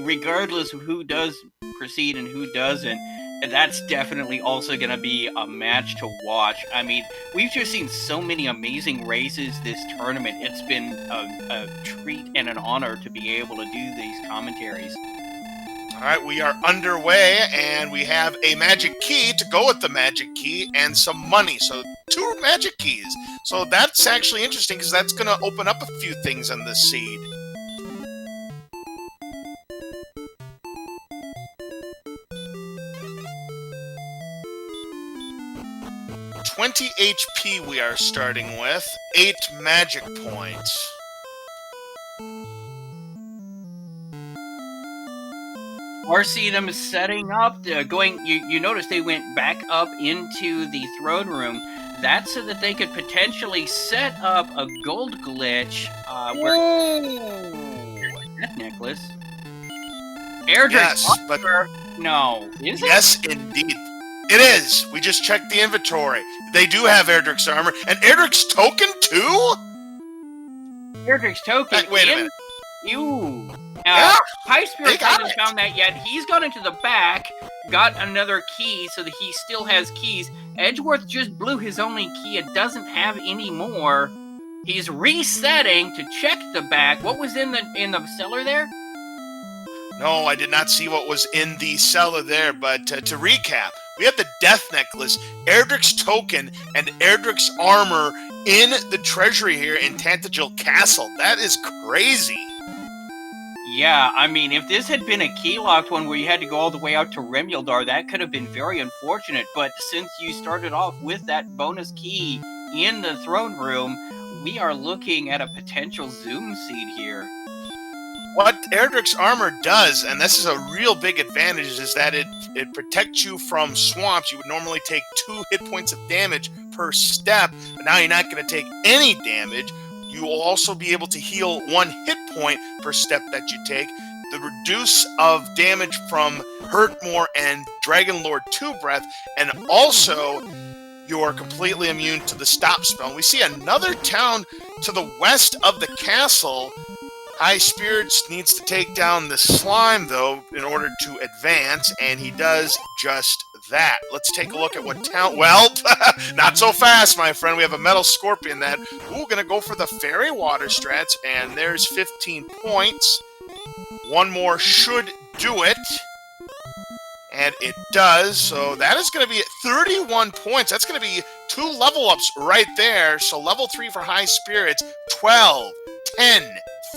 regardless of who does proceed and who doesn't, that's definitely also going to be a match to watch. I mean, we've just seen so many amazing races this tournament. It's been a treat and an honor to be able to do these commentaries. All right, we are underway, and we have a magic key to go with the magic key and some money. So 2 magic keys. So that's actually interesting because that's going to open up a few things on this seed. 20 HP we are starting with, 8 magic points. Or see them setting up, going. You notice they went back up into the throne room. That's so that they could potentially set up a gold glitch. That necklace. Airdrop. Yes, but no, is it? Yes, indeed. It is. We just checked the inventory. They do have Erdrick's armor. And Erdrick's token, too? Erdrick's token? Wait a minute. You. Yeah, Highspirits hasn't found that yet. He's gone into the back, got another key so that he still has keys. Edgeworth just blew his only key. It doesn't have any more. He's resetting to check the back. What was in the cellar there? No, I did not see what was in the cellar there, but to recap, we have the Death Necklace, Erdrick's token, and Erdrick's armor in the treasury here in Tantagel Castle. That is crazy. Yeah, I mean, if this had been a key-locked one where you had to go all the way out to Remuldar, that could have been very unfortunate, but since you started off with that bonus key in the throne room, we are looking at a potential Zoom seed here. What Erdrick's armor does, and this is a real big advantage, is that it protects you from swamps. You would normally take 2 hit points of damage per step, but now you're not going to take any damage. You will also be able to heal 1 hit point per step that you take. The reduce of damage from Hurtmore and Dragon Lord 2 Breath, and also you're completely immune to the stop spell. And we see another town to the west of the castle. Highspirits needs to take down the slime, though, in order to advance, and he does just that. Let's take a look at what town... Well, not so fast, my friend. We have a Metal Scorpion that... Ooh, gonna go for the Fairy Water strats, and there's 15 points. 1 more should do it. And it does, so that is going to be 31 points. That's going to be 2 level ups right there. So level 3 for Highspirits, 12, 10,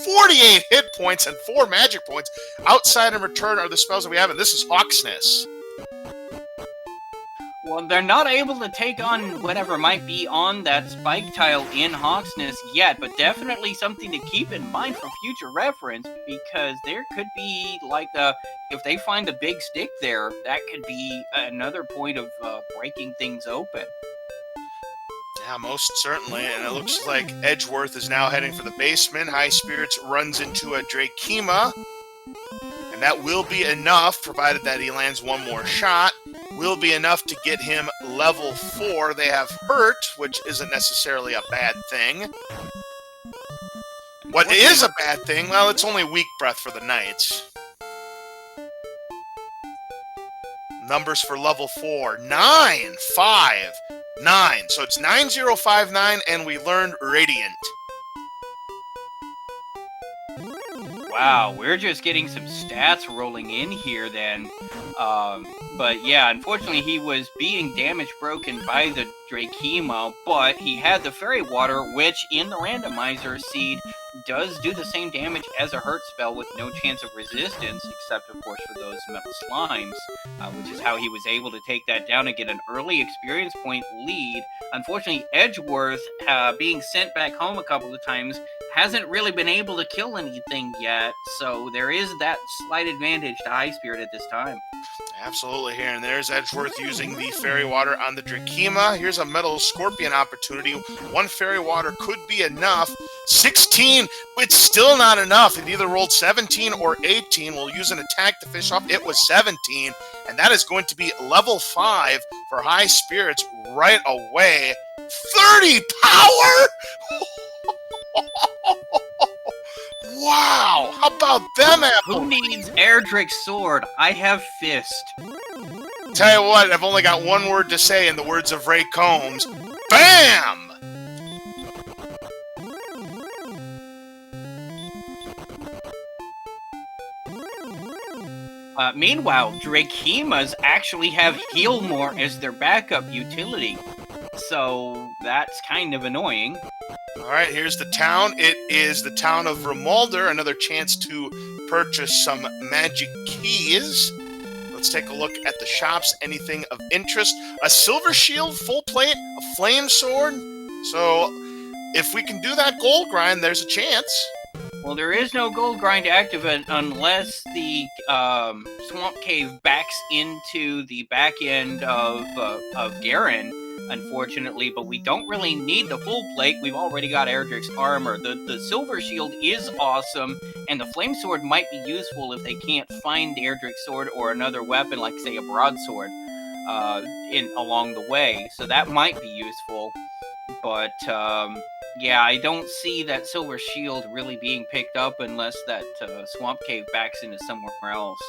48 hit points, and 4 magic points. Outside and return are the spells that we have, and this is Hawksness. Well, they're not able to take on whatever might be on that spike tile in Hawksness yet, but definitely something to keep in mind for future reference, because there could be, like, if they find the big stick there, that could be another point of breaking things open. Yeah, most certainly, and it looks like Edgeworth is now heading for the basement. Highspirits runs into a Drakema, and that will be enough, provided that he lands 1 more shot. Will be enough to get him level 4. They have Hurt, which isn't necessarily a bad thing. What is a bad thing? Well, it's only Weak Breath for the Knights. Numbers for level 4. 9, 5, 9. So it's 9059, and we learned Radiant. Wow, we're just getting some stats rolling in here then. But yeah, unfortunately he was being damage broken by the Drakema, but he had the Fairy Water, which in the Randomizer seed does do the same damage as a Hurt spell with no chance of resistance, except of course for those metal slimes, which is how he was able to take that down and get an early experience point lead. Unfortunately, Edgeworth, being sent back home a couple of times, hasn't really been able to kill anything yet, so there is that slight advantage to Highspirit at this time. Absolutely here, and there's Edgeworth using the Fairy Water on the Drakema. Here's a Metal Scorpion opportunity. 1 Fairy Water could be enough. 16, it's still not enough. It either rolled 17 or 18. We'll use an attack to finish off. It was 17, and that is going to be level 5 for Highspirits right away. 30 power? Wow! How about them apples? Who needs Erdrick's sword? I have fist. Tell you what, I've only got one word to say in the words of Ray Combs. BAM! Meanwhile, Drakeemas actually have Healmore as their backup utility. So that's kind of annoying. Alright, here's the town. It is the town of Rimuldar. Another chance to purchase some magic keys. Let's take a look at the shops. Anything of interest? A silver shield, full plate, a flame sword. So, if we can do that gold grind, there's a chance. Well, there is no gold grind activate unless the Swamp Cave backs into the back end of Garen, unfortunately. But we don't really need the full plate. We've already got Erdrick's armor. The silver shield is awesome, and the flame sword might be useful if they can't find Erdrick's sword or another weapon, like say a broadsword, along the way. So that might be useful. But yeah, I don't see that silver shield really being picked up unless that Swamp Cave backs into somewhere else.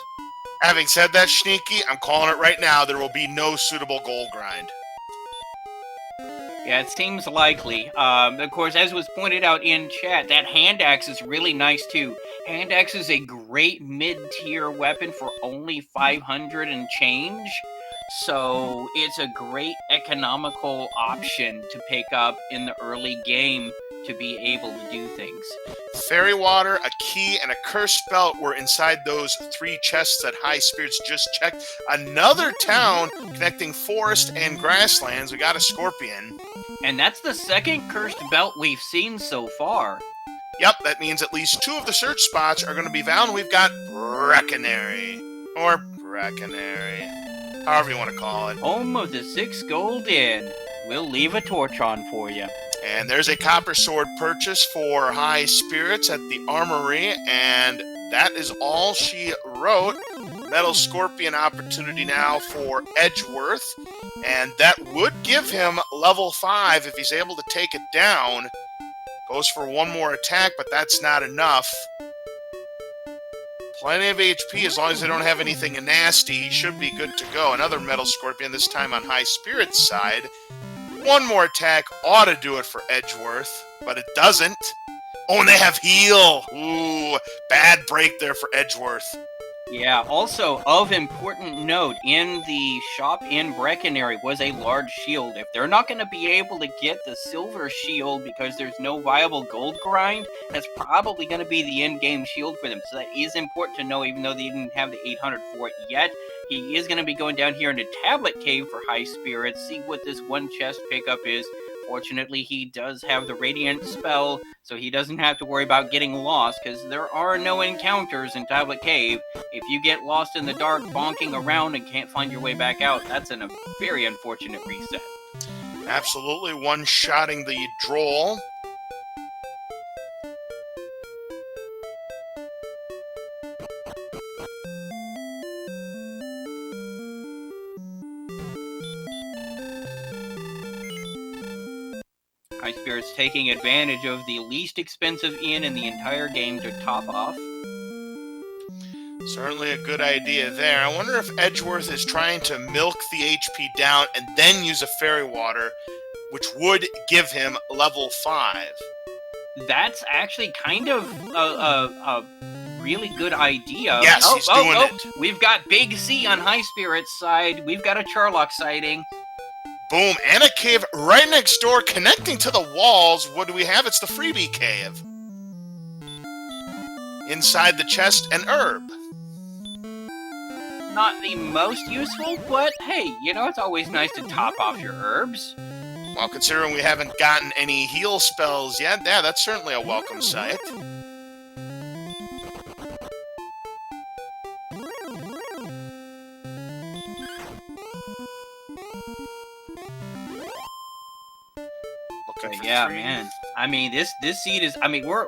Having said that, Sneaky, I'm calling it right now. There will be no suitable gold grind. Yeah, it seems likely. Of course, as was pointed out in chat, that hand axe is really nice too. Hand axe is a great mid-tier weapon for only 500 and change. So it's a great economical option to pick up in the early game to be able to do things. Fairy water, a key, and a cursed belt were inside those 3 chests that Highspirits just checked. Another town connecting forest and grasslands. We got a scorpion. And that's the second cursed belt we've seen so far. Yep, that means at least 2 of the search spots are going to be found. We've got Breckenary. Or Breckenary. However you want to call it. Home of the 6 Gold Inn. We'll leave a torch on for you. And there's a copper sword purchase for Highspirits at the armory, and that is all she wrote. Metal Scorpion opportunity now for Edgeworth, and that would give him level 5 if he's able to take it down. Goes for 1 more attack, but that's not enough. Plenty of HP as long as they don't have anything nasty. He should be good to go. Another Metal Scorpion, this time on Highspirits' side. 1 more attack ought to do it for Edgeworth, but it doesn't. Oh, and they have heal. Ooh, bad break there for Edgeworth. Yeah, also of important note, in the shop in Breckenary was a large shield. If they're not going to be able to get the silver shield because there's no viable gold grind, that's probably going to be the end-game shield for them. So that is important to know, even though they didn't have the 800 for it yet. He is going to be going down here into Tablet Cave for Highspirits, see what this 1 chest pickup is. Fortunately, he does have the Radiant spell, so he doesn't have to worry about getting lost, because there are no encounters in Tablet Cave. If you get lost in the dark, bonking around, and can't find your way back out, that's a very unfortunate reset. Absolutely, one-shotting the Droll. Highspirits taking advantage of the least expensive inn in the entire game to top off. Certainly a good idea there. I wonder if Edgeworth is trying to milk the HP down and then use a fairy water, which would give him level 5. That's actually kind of a really good idea. Yes, he's doing it. We've got Big C on Highspirits' side. We've got a Charlock sighting. Boom, and a cave right next door connecting to the walls. What do we have? It's the freebie cave. Inside the chest, an herb. Not the most useful, but hey, you know, it's always nice to top off your herbs. Well, considering we haven't gotten any heal spells yet, yeah, that's certainly a welcome sight. Yeah, man. I mean, this seed is. I mean, we're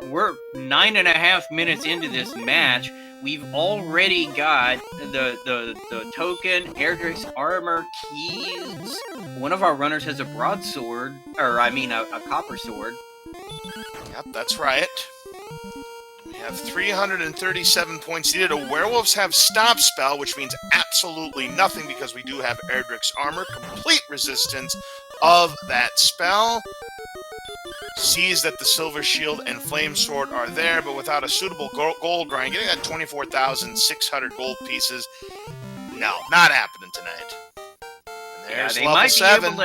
9.5 minutes into this match. We've already got the token, Erdrick's armor, keys. One of our runners has a broadsword, or I mean, a copper sword. Yep, that's right. We have 337 points needed. The werewolves have stop spell, which means absolutely nothing because we do have Erdrick's armor, complete resistance of that spell. Sees that the silver shield and flame sword are there, but without a suitable gold grind, getting that 24,600 gold pieces, no, not happening tonight. And there's they level might 7.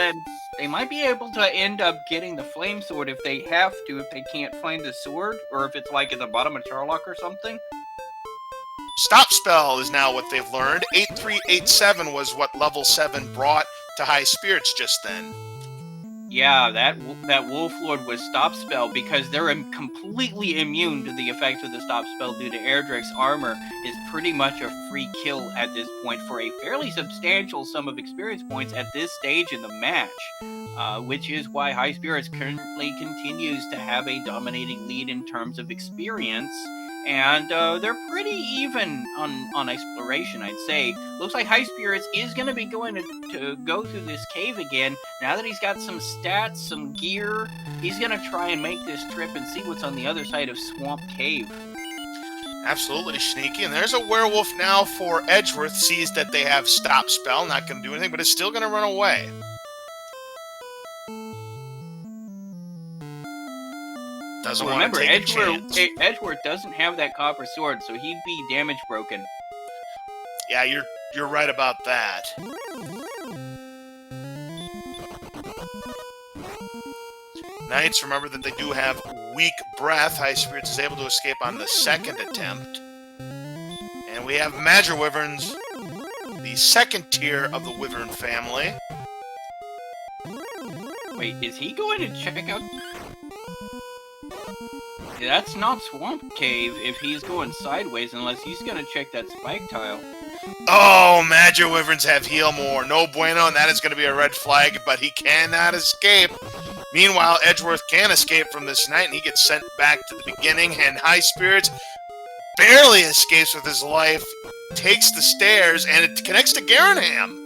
They might be able to end up getting the flame sword if they have to, if they can't find the sword, or if it's like at the bottom of Charlock or something. Stop spell is now what they've learned. 8387 was what level 7 brought to Highspirits just then. Yeah, that Wolf Lord was stop spell because they're completely immune to the effects of the stop spell due to Erdrick's armor is pretty much a free kill at this point for a fairly substantial sum of experience points at this stage in the match, which is why Highspirits currently continues to have a dominating lead in terms of experience. And they're pretty even on exploration, I'd say. Looks like Highspirits is going to be going to go through this cave again. Now that he's got some stats, some gear, he's going to try and make this trip and see what's on the other side of Swamp Cave. Absolutely sneaky. And there's a werewolf now for Edgeworth. Sees that they have stop spell. Not going to do anything, but it's still going to run away. Doesn't want to take a chance. Edgeworth doesn't have that copper sword, so he'd be damage broken. Yeah, you're right about that. Knights, remember that they do have weak breath. Highspirits is able to escape on the second attempt. And we have Magic Wyverns, the second tier of the Wyvern family. Wait, is he going to check out... That's not Swamp Cave if he's going sideways, unless he's going to check that spike tile. Oh, Magic Wyverns have heal more. No bueno, and that is going to be a red flag, but he cannot escape. Meanwhile, Edgeworth can escape from this night, and he gets sent back to the beginning, and Highspirits barely escapes with his life, takes the stairs, and it connects to Garanham.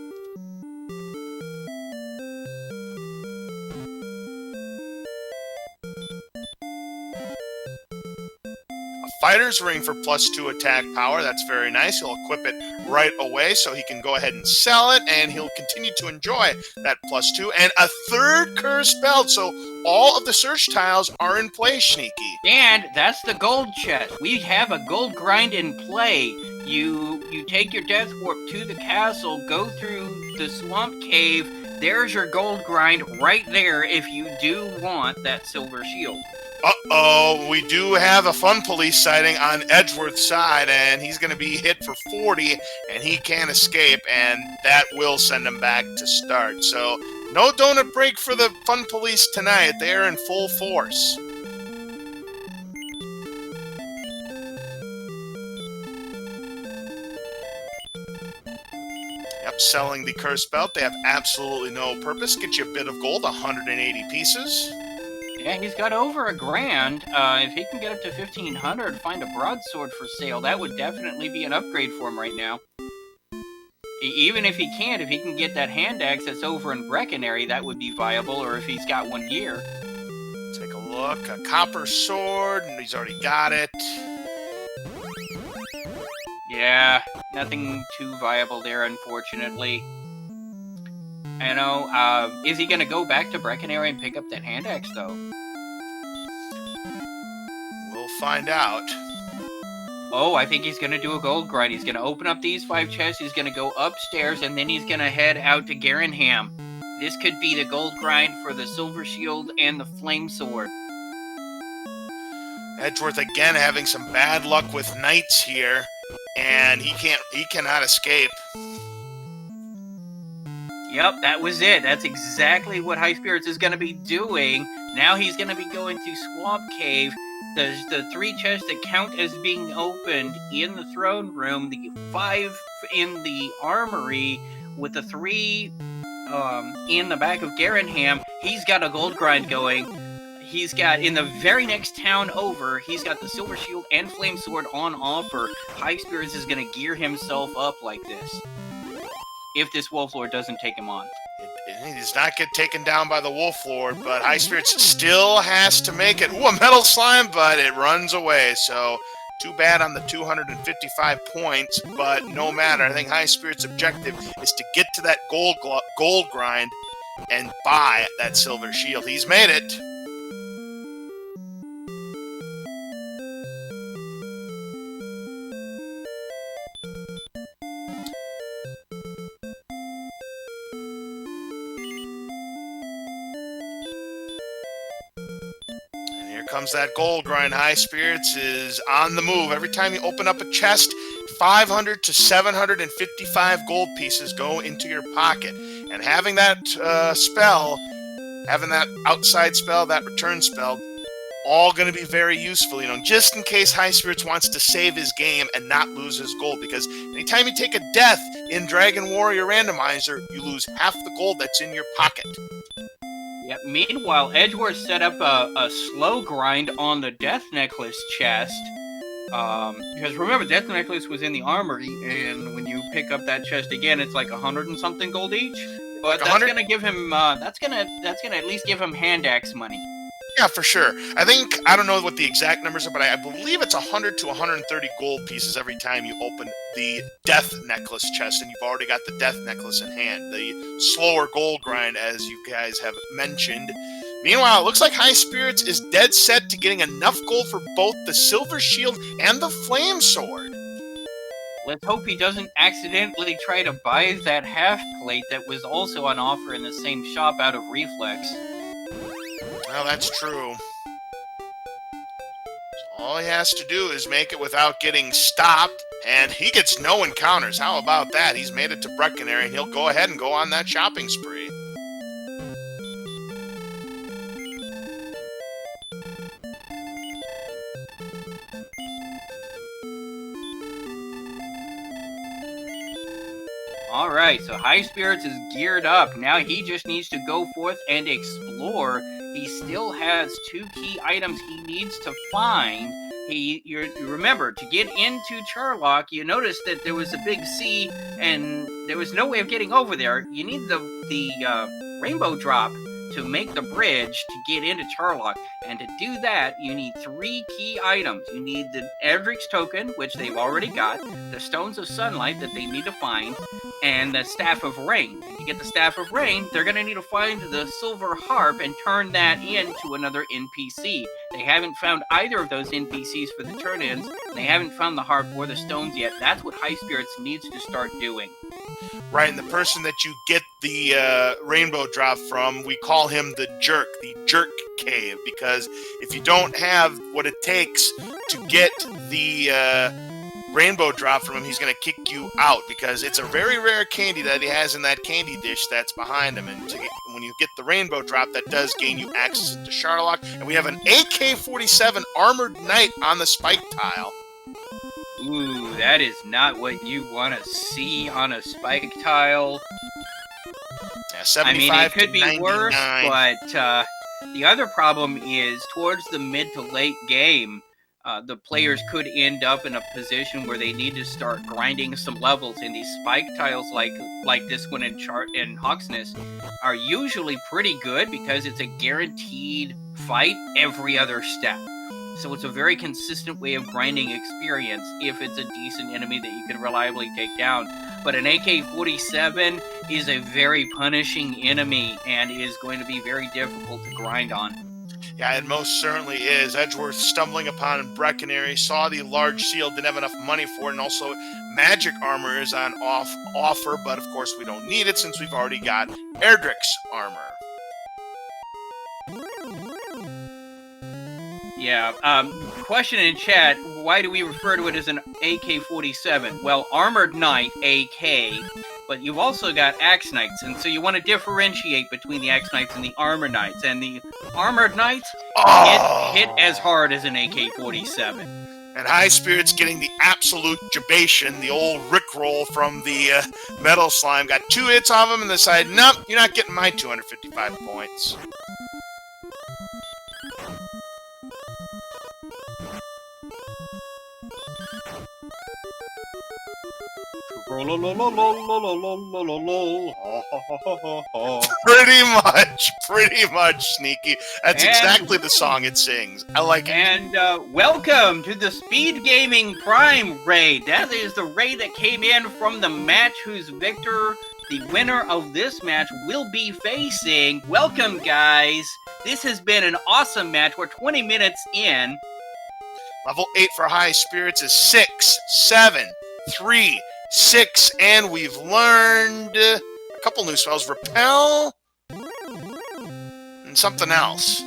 Fighter's Ring for +2 attack power. That's very nice. He'll equip it right away so he can go ahead and sell it, and he'll continue to enjoy that +2. And a third Cursed Belt, so all of the search tiles are in play, Sneaky. And that's the gold chest. We have a gold grind in play. You take your Death Warp to the castle, go through the Swamp Cave. There's your gold grind right there if you do want that silver shield. Uh-oh, we do have a fun police sighting on Edgeworth's side, and he's going to be hit for 40, and he can't escape, and that will send him back to start. So, no donut break for the fun police tonight. They are in full force. Yep, selling the Cursed Belt. They have absolutely no purpose. Get you a bit of gold, 180 pieces. Yeah, he's got over $1,000. If he can get up to 1,500, find a broadsword for sale, that would definitely be an upgrade for him right now. Even if he can't, if he can get that hand axe that's over in Breckenary, that would be viable, or if he's got one gear. Take a look. A copper sword, and he's already got it. Yeah, nothing too viable there, unfortunately. I know, is he going to go back to Breckenary and pick up that hand axe, though? We'll find out. Oh, I think he's going to do a gold grind. He's going to open up these 5 chests, he's going to go upstairs, and then he's going to head out to Garanham. This could be the gold grind for the silver shield and the flame sword. Edgeworth again having some bad luck with knights here, and he cannot escape. Yep, that was it. That's exactly what Highspirits is going to be doing. Now he's going to be going to Swamp Cave. There's the 3 chests that count as being opened in the throne room, the 5 in the armory, with the 3 in the back of Garanham. He's got a gold grind going. He's got, in the very next town over, he's got the silver shield and flame sword on offer. Highspirits is going to gear himself up like this, if this Wolf Lord doesn't take him on. He does not get taken down by the Wolf Lord, but Highspirits still has to make it. Ooh, a metal slime, but it runs away. So Too bad on the 255 points, but no matter. I think Highspirits' objective is to get to that gold grind and buy that silver shield. He's made it. Comes that gold grind. Highspirits is on the move. Every time you open up a chest, 500 to 755 gold pieces go into your pocket. And having that spell, having that outside spell, that return spell, all going to be very useful, you know, just in case Highspirits wants to save his game and not lose his gold. Because anytime you take a death in Dragon Warrior Randomizer, you lose half the gold that's in your pocket. Yeah, meanwhile, Edgeworth set up a slow grind on the Death Necklace chest. Because remember, Death Necklace was in the armory, and when you pick up that chest again, it's like 100 and something gold each. But that's gonna give him that's gonna at least give him hand axe money. Yeah, for sure. I don't know what the exact numbers are, but I believe it's 100 to 130 gold pieces every time you open the Death Necklace chest, and you've already got the Death Necklace in hand. The slower gold grind, as you guys have mentioned. Meanwhile, it looks like Highspirits is dead set to getting enough gold for both the Silver Shield and the Flame Sword. Let's hope he doesn't accidentally try to buy that half plate that was also on offer in the same shop out of reflex. Well, that's true. So all he has to do is make it without getting stopped, and he gets no encounters. How about that? He's made it to Breckenary, and he'll go ahead and go on that shopping spree. Alright, so Highspirits is geared up. Now he just needs to go forth and explore. He still has 2 key items he needs to find. You remember, to get into Charlock, you noticed that there was a big sea, and there was no way of getting over there. You need the rainbow drop to make the bridge to get into Charlock. And to do that, you need 3 key items. You need the Edric's token, which they've already got, the Stones of Sunlight that they need to find, and the Staff of Rain. If you get the Staff of Rain, they're going to need to find the Silver Harp and turn that into another NPC. They haven't found either of those NPCs for the turn-ins. They haven't found the Harp or the Stones yet. That's what Highspirits needs to start doing. Right, and the person that you get the rainbow drop from, we call him the Jerk Cave, because if you don't have what it takes to get the rainbow drop from him, he's going to kick you out, because it's a very rare candy that he has in that candy dish that's behind him, and when you get the rainbow drop, that does gain you access to Charlock, and we have an AK-47 Armored Knight on the spike tile. Ooh, that is not what you want to see on a spike tile. Yeah, 75 I mean, it could be 99. worse, but the other problem is towards the mid to late game, the players could end up in a position where they need to start grinding some levels, and these spike tiles like this one in Hawksness are usually pretty good because it's a guaranteed fight every other step. So it's a very consistent way of grinding experience if it's a decent enemy that you can reliably take down. But an AK-47 is a very punishing enemy and is going to be very difficult to grind on. Yeah, it most certainly is. Edgeworth stumbling upon Breckenary, saw the large shield, didn't have enough money for it, and also magic armor is on offer, but of course we don't need it since we've already got Erdrick's armor. Yeah, question in chat, why do we refer to it as an AK-47? Well, Armored Knight, AK, but you've also got Axe Knights, and so you want to differentiate between the Axe Knights and the Armored Knights, and the Armored Knights hit as hard as an AK-47. And Highspirits getting the absolute jabation, the old Rickroll from the Metal Slime. Got 2 hits off him and decided, nope, you're not getting my 255 points. Pretty much, Sneaky. That's exactly the song it sings. I like it. And welcome to the SpeedGaming Prime raid. That is the raid that came in from the match whose victor, the winner of this match, will be facing. Welcome, guys. This has been an awesome match. We're 20 minutes in. Level 8 for Highspirits is 6, 7, 3, 6, and we've learned a couple new spells. Repel and something else.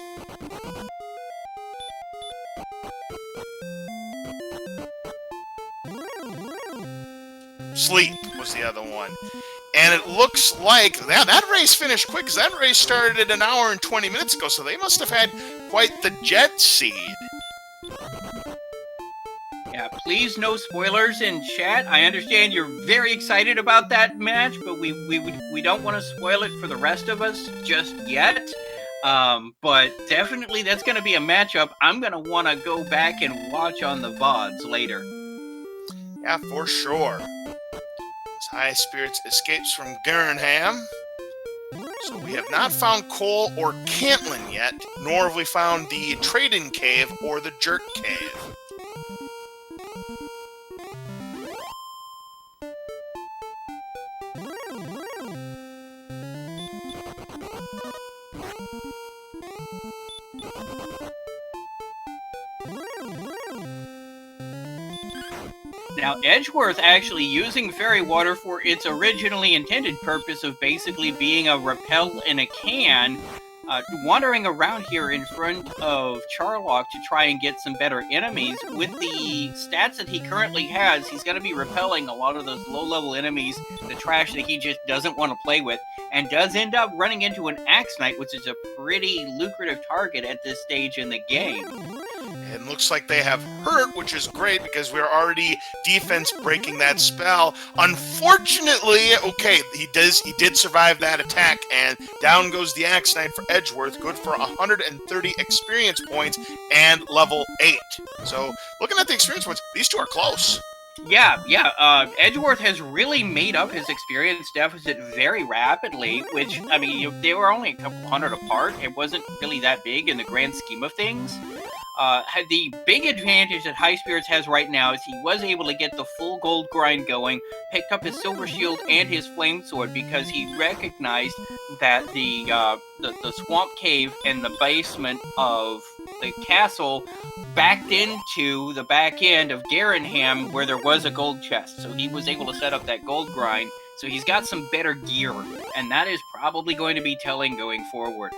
Sleep was the other one. And it looks like that race finished quick, because that race started an hour and 20 minutes ago, so they must have had quite the jet seed. Yeah, please no spoilers in chat. I understand you're very excited about that match, but we don't want to spoil it for the rest of us just yet. But definitely that's going to be a matchup I'm going to want to go back and watch on the VODs later. Yeah, for sure. Highspirits escapes from Gurnham. So we have not found Cole or Cantlin yet, nor have we found the Trade-in Cave or the Jerk Cave. Now, Edgeworth actually using fairy water for its originally intended purpose of basically being a repel in a can, wandering around here in front of Charlock to try and get some better enemies. With the stats that he currently has, he's going to be repelling a lot of those low-level enemies, the trash that he just doesn't want to play with, and does end up running into an Axe Knight, which is a pretty lucrative target at this stage in the game. It looks like they have hurt, which is great because we're already defense breaking that spell. Unfortunately, okay, he did survive that attack, and down goes the Axe Knight for Edgeworth, good for 130 experience points and level 8. So, looking at the experience points, these two are close. Yeah. Edgeworth has really made up his experience deficit very rapidly, which, I mean, they were only a couple hundred apart. It wasn't really that big in the grand scheme of things. The big advantage that Highspirits has right now is he was able to get the full gold grind going, picked up his silver shield and his flame sword because he recognized that the swamp cave and the basement of the castle backed into the back end of Garenham where there was a gold chest. So he was able to set up that gold grind. So he's got some better gear, and that is probably going to be telling going forward.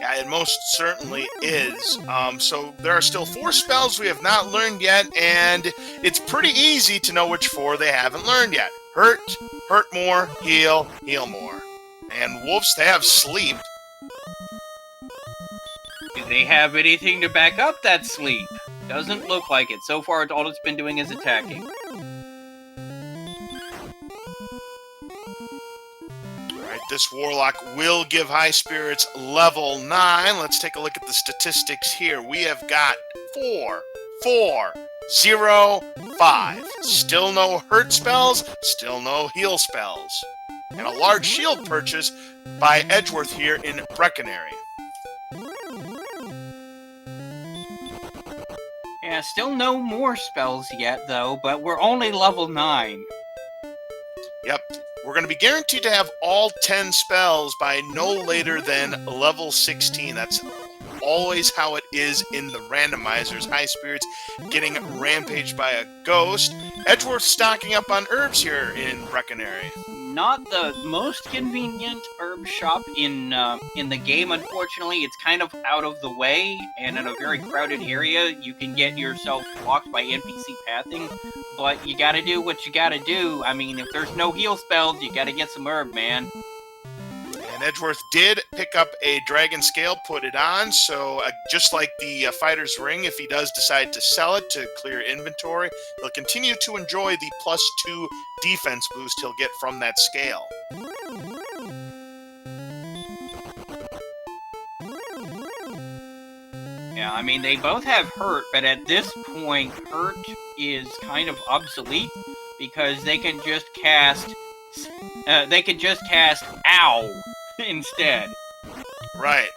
Yeah, it most certainly is. So there are still 4 spells we have not learned yet, and it's pretty easy to know which 4 they haven't learned yet. Hurt, hurt more, heal, heal more. And wolves, they have sleep. Do they have anything to back up that sleep? Doesn't look like it. So far, all it's been doing is attacking. This Warlock will give Highspirits level 9. Let's take a look at the statistics here. We have got 4, 4, 0, 5. Still no hurt spells, still no heal spells. And a large shield purchase by Edgeworth here in Breckenary. Yeah, still no more spells yet, though, but we're only level 9. Yep. We're going to be guaranteed to have all 10 spells by no later than level 16. That's always how it is in the randomizers. Highspirits getting rampaged by a ghost. Edgeworth stocking up on herbs here in Breckenary. Not the most convenient herb shop in the game, unfortunately. It's kind of out of the way, and in a very crowded area, you can get yourself blocked by NPC pathing. But you gotta do what you gotta do. I mean, if there's no heal spells, you gotta get some herb, man. And Edgeworth did pick up a dragon scale, put it on, so just like the fighter's ring, if he does decide to sell it to clear inventory, he'll continue to enjoy the +2 defense boost he'll get from that scale. Yeah, I mean, they both have hurt, but at this point, hurt is kind of obsolete. because they can just cast ow instead. Right.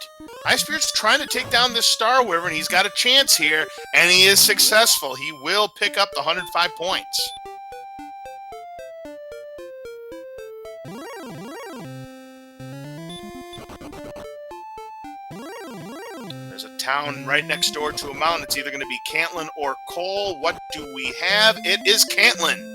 Highspirits trying to take down this Star Wyvern. He's got a chance here, and he is successful. He will pick up the 105 points. There's a town right next door to a mountain. It's either going to be Cantlin or Cole. What do we have? It is Cantlin.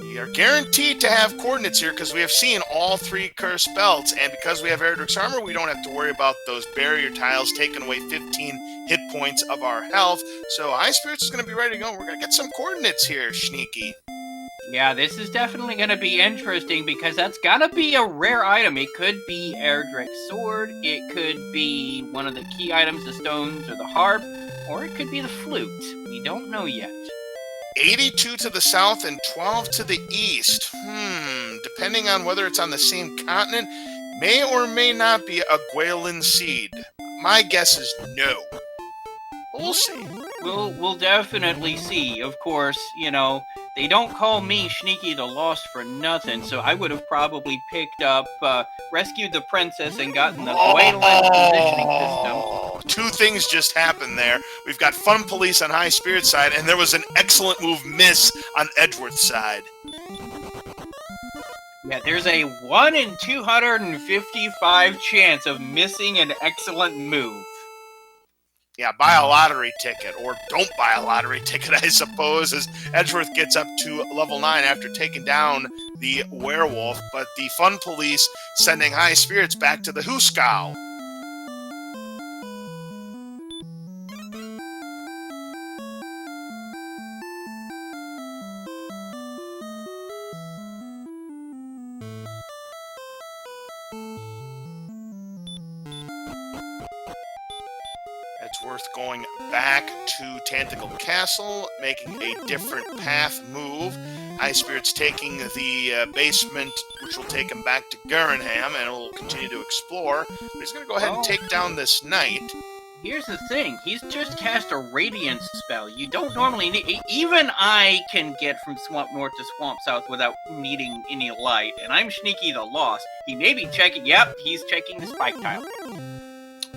We are guaranteed to have coordinates here because we have seen all 3 cursed belts, and because we have Erdrick's armor, we don't have to worry about those barrier tiles taking away 15 hit points of our health. So Highspirits is going to be ready to go. We're going to get some coordinates here, Sneaky. Yeah, this is definitely going to be interesting because that's got to be a rare item. It could be Erdrick's sword, it could be one of the key items, the stones or the harp, or it could be the flute. We don't know yet. 82 to the south and 12 to the east. Depending on whether it's on the same continent, may or may not be a Gwaelin seed. My guess is no. We'll see. We'll definitely see. Of course, you know, they don't call me Sneaky the Lost for nothing, so I would have probably picked up, rescued the princess and gotten the Gwaelin positioning system. 2 things just happened there. We've got Fun Police on Highspirits side, and there was an excellent move miss on Edgeworth side. Yeah, there's a 1 in 255 chance of missing an excellent move. Yeah, buy a lottery ticket, or don't buy a lottery ticket, I suppose, as Edgeworth gets up to level 9 after taking down the werewolf. But the Fun Police sending Highspirits back to the Hooskow. Edgeworth going back to Tanticle Castle, making a different path move. Highspirits taking the basement, which will take him back to Gurnham, and will continue to explore. But he's going to go ahead and take down this knight. Here's the thing. He's just cast a Radiance spell. You don't normally need... Even I can get from Swamp North to Swamp South without needing any light, and I'm Sneaky the Lost. He may be checking... Yep, he's checking the spike tile.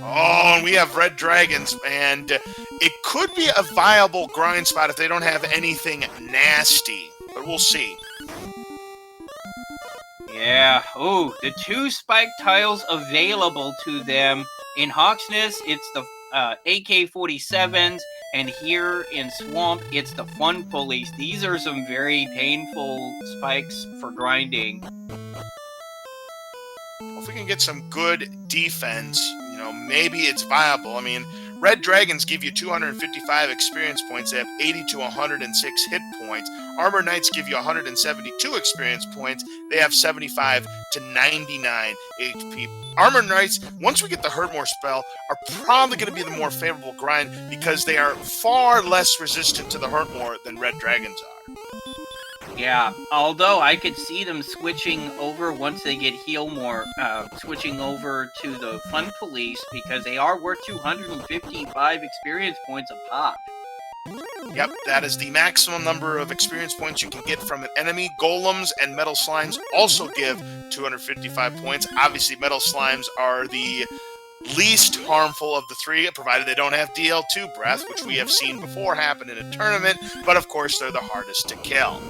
Oh, and we have red dragons, and it could be a viable grind spot if they don't have anything nasty, but we'll see. Yeah, oh, the 2 spike tiles available to them. In Hawksness, it's the AK-47s, and here in Swamp, it's the Fun Police. These are some very painful spikes for grinding. Well, if we can get some good defense, you know, maybe it's viable. I mean, Red Dragons give you 255 experience points. They have 80 to 106 hit points. Armor Knights give you 172 experience points. They have 75 to 99 HP. Armor Knights, once we get the Hurtmore spell, are probably going to be the more favorable grind because they are far less resistant to the Hurtmore than Red Dragons are. Yeah, although I could see them switching over once they get heal more, switching over to the Fun Police because they are worth 255 experience points a pop. Yep, that is the maximum number of experience points you can get from an enemy. Golems and Metal Slimes also give 255 points. Obviously, Metal Slimes are the least harmful of the 3, provided they don't have DL2 breath, which we have seen before happen in a tournament, but of course they're the hardest to kill.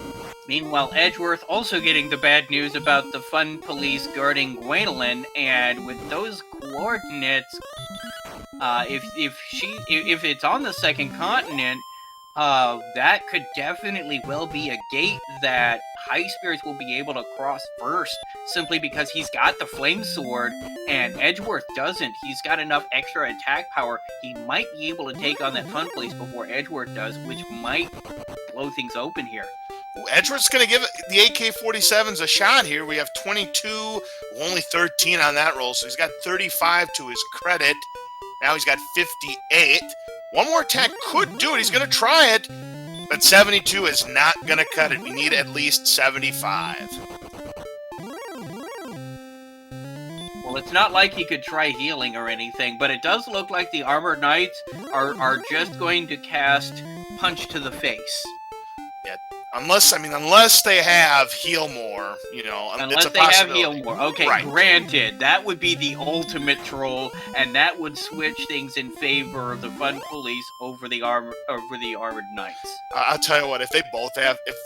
Meanwhile, Edgeworth also getting the bad news about the Fun Police guarding Gwaelin, and with those coordinates, if it's on the second continent, that could definitely well be a gate that Highspirits will be able to cross first, simply because he's got the Flame Sword, and Edgeworth doesn't. He's got enough extra attack power. He might be able to take on that Fun Police before Edgeworth does, which might blow things open here. Edgeworth's going to give the AK-47s a shot here. We have 22, only 13 on that roll, so he's got 35 to his credit. Now he's got 58. One more attack could do it. He's going to try it, but 72 is not going to cut it. We need at least 75. Well, it's not like he could try healing or anything, but it does look like the Armored Knights are just going to cast punch to the face. Yeah. Unless they have heal more, you know. Unless it's a they have possibility. heal more. Okay, right. Granted, that would be the ultimate troll, and that would switch things in favor of the Fun Police over the Armored Knights. I'll tell you what, if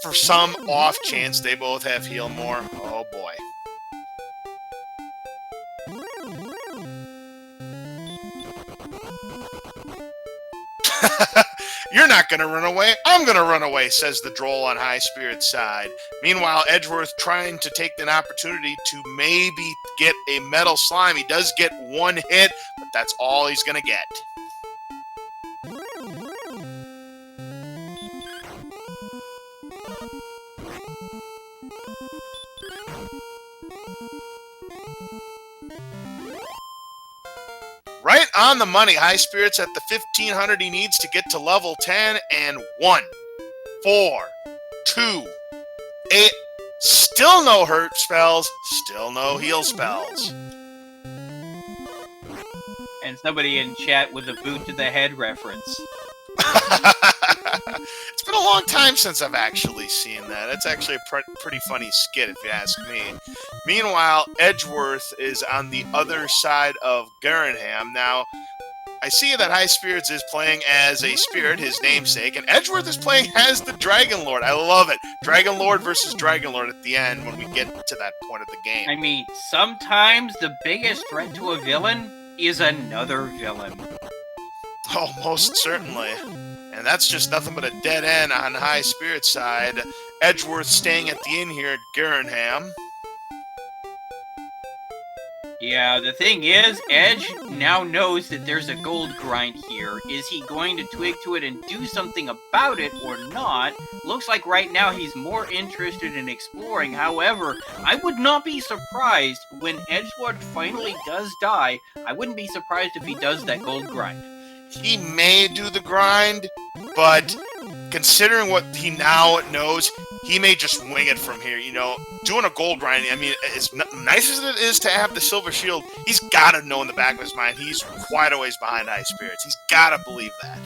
for some off chance they both have heal more, oh boy. You're not going to run away. I'm going to run away, says the droll on Highspirits' side. Meanwhile, Edgeworth trying to take an opportunity to maybe get a metal slime. He does get one hit, but that's all he's going to get. Right on the money. Highspirits at the 1500 he needs to get to level 10. And 1, 4, 2, 8. Still no hurt spells. Still no heal spells. And somebody in chat with a boot to the head reference. It's been a long time since I've actually seen that. It's actually a pretty funny skit, if you ask me. Meanwhile, Edgeworth is on the other side of Gurnham. Now, I see that Highspirits is playing as a spirit, his namesake, and Edgeworth is playing as the Dragon Lord. I love it. Dragon Lord versus Dragon Lord at the end when we get to that point of the game. I mean, sometimes the biggest threat to a villain is another villain. Oh, most certainly. And that's just nothing but a dead end on Highspirits' side. Edgeworth staying at the inn here at Gurnham. Yeah, the thing is, Edge now knows that there's a gold grind here. Is he going to twig to it and do something about it or not? Looks like right now he's more interested in exploring. However, I would not be surprised when Edgelord finally does die. I wouldn't be surprised if he does that gold grind. He may do the grind, but considering what he now knows, he may just wing it from here. You know, doing a gold grind, I mean, as nice as it is to have the silver shield, he's got to know in the back of his mind he's quite a ways behind Highspirits. He's got to believe that.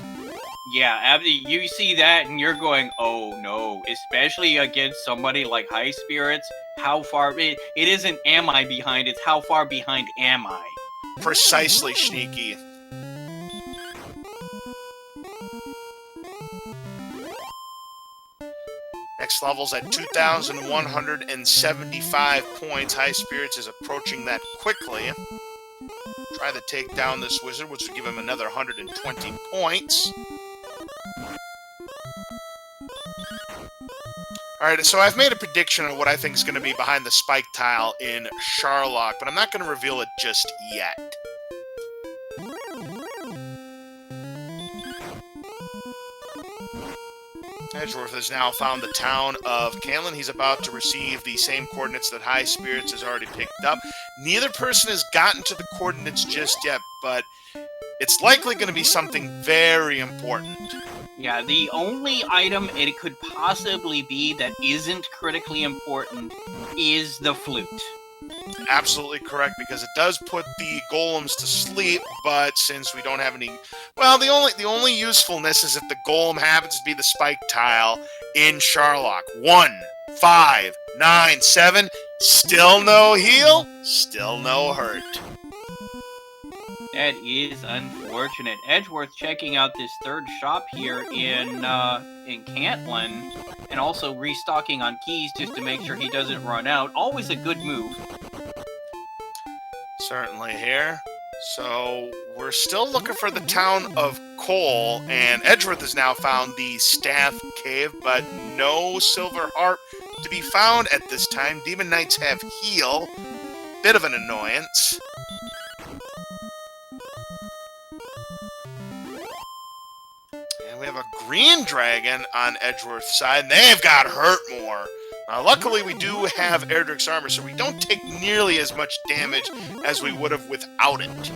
Yeah, Abby, you see that and you're going, oh no, especially against somebody like Highspirits. How far, it isn't am I behind, it's how far behind am I? Precisely, Sneaky. Next level's at 2,175 points. Highspirits is approaching that quickly. Try to take down this wizard, which would give him another 120 points. Alright, so I've made a prediction of what I think is going to be behind the spike tile in Sharlock, but I'm not going to reveal it just yet. Edgeworth has now found the town of Canlin. He's about to receive the same coordinates that Highspirits has already picked up. Neither person has gotten to the coordinates just yet, but it's likely going to be something very important. Yeah, the only item it could possibly be that isn't critically important is the flute. Absolutely correct, because it does put the golems to sleep, but since we don't have any... Well, the only usefulness is if the golem happens to be the spike tile in Sharlock. 1, 5, 9, 7. Still no heal, still no hurt. That is unfortunate. Edgeworth checking out this third shop here in Cantlin, and also restocking on keys just to make sure he doesn't run out. Always a good move. Certainly here. So we're still looking for the town of Cole, and Edgeworth has now found the Staff Cave, but no silver harp to be found at this time. Demon Knights have heal. Bit of an annoyance. And we have a green dragon on Edgeworth's side, and they've got hurt more. Luckily, we do have Erdrick's armor, so we don't take nearly as much damage as we would have without it.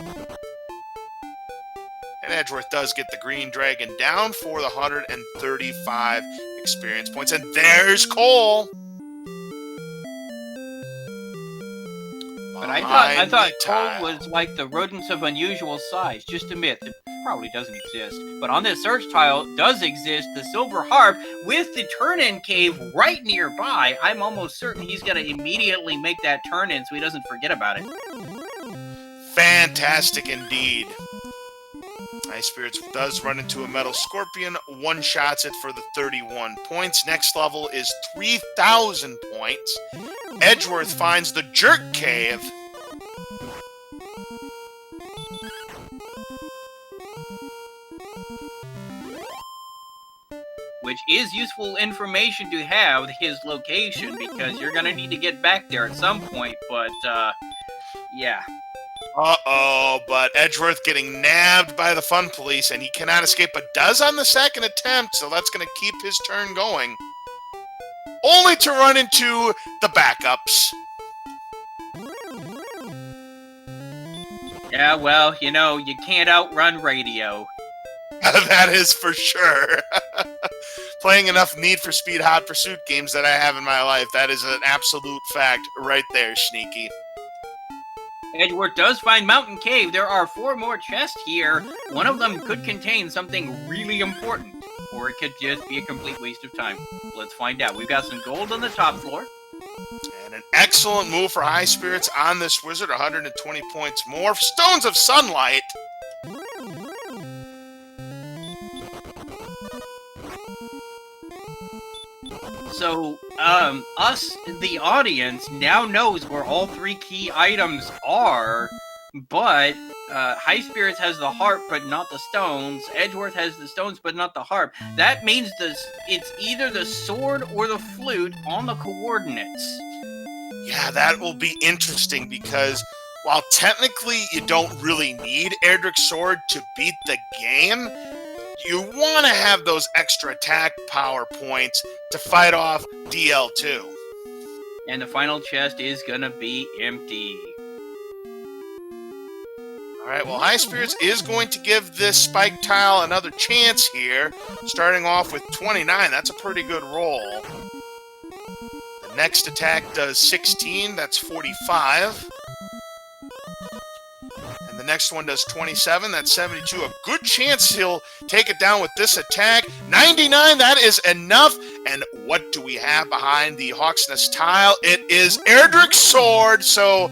And Edgeworth does get the green dragon down for the 135 experience points. And there's Cole! But I thought Cole was like the rodents of unusual size. Just admit, probably doesn't exist. But on this search tile does exist the silver harp with the turn-in cave right nearby. I'm almost certain he's going to immediately make that turn-in so he doesn't forget about it. Fantastic indeed. Highspirits does run into a metal scorpion, one-shots it for the 31 points. Next level is 3,000 points. Edgeworth finds the jerk cave. Which is useful information to have, his location, because you're going to need to get back there at some point, but, yeah. Uh-oh, but Edgeworth getting nabbed by the fun police, and he cannot escape, but does on the second attempt, so that's going to keep his turn going. Only to run into the backups. Yeah, well, you know, you can't outrun radio. That is for sure. Playing enough Need for Speed Hot Pursuit games that I have in my life, that is an absolute fact right there, Sneaky. Edgeworth does find Mountain Cave. There are 4 more chests here. One of them could contain something really important, or it could just be a complete waste of time. Let's find out. We've got some gold on the top floor. And an excellent move for Highspirits on this wizard, 120 points more. Stones of Sunlight. So, us, the audience, now knows where all 3 key items are, but Highspirits has the harp, but not the stones. Edgeworth has the stones, but not the harp. That means it's either the sword or the flute on the coordinates. Yeah, that will be interesting because while technically you don't really need Erdrick's sword to beat the game, you want to have those extra attack power points to fight off DL2. And the final chest is gonna be empty. Alright, well, Highspirits is going to give this spike tile another chance here, starting off with 29. That's a pretty good roll. The next attack does 16. That's 45. And the next one does 27. That's 72. A good chance he'll take it down with this attack. 99. That is enough. And what do we have behind the Hawk's Nest tile? It is Erdrick's sword. So,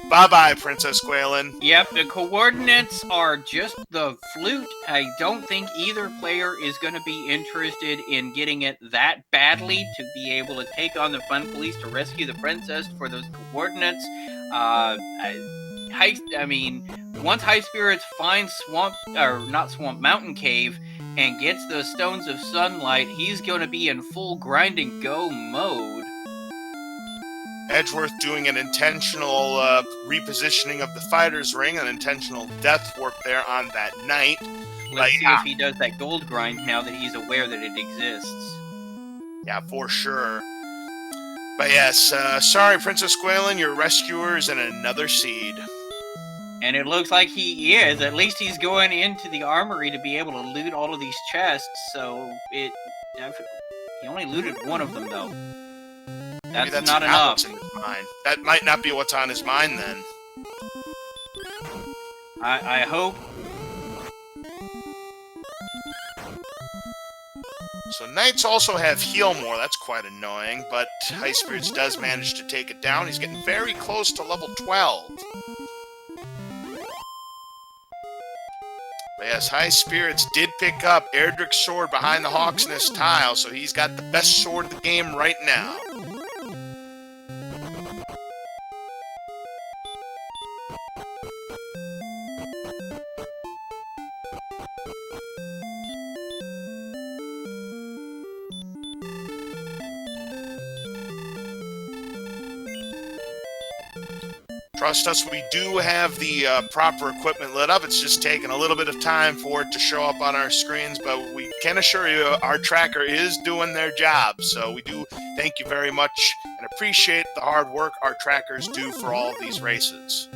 bye-bye, Princess Gwalen. Yep, the coordinates are just the flute. I don't think either player is going to be interested in getting it that badly to be able to take on the Fun Police to rescue the princess for those coordinates. Once Highspirits finds Mountain Cave and gets those Stones of Sunlight, he's going to be in full grind and go mode. Edgeworth doing an intentional repositioning of the fighter's ring, an intentional death warp there on that night. Let's see if he does that gold grind now that he's aware that it exists. Yeah, for sure. But yes, sorry, Princess Gwalen, your rescuer is in another seed. And it looks like he is. At least he's going into the armory to be able to loot all of these chests, so he only looted one of them, though. That's not enough. In his mind. That might not be what's on his mind, then. I hope. So Knights also have heal more. That's quite annoying, but Highspirits does manage to take it down. He's getting very close to level 12. But yes, Highspirits did pick up Erdrick's sword behind the Hawk's Nest tile, so he's got the best sword of the game right now. Trust us, we do have the proper equipment lit up. It's just taking a little bit of time for it to show up on our screens, but we can assure you our tracker is doing their job. So we do thank you very much and appreciate the hard work our trackers do for all of these races.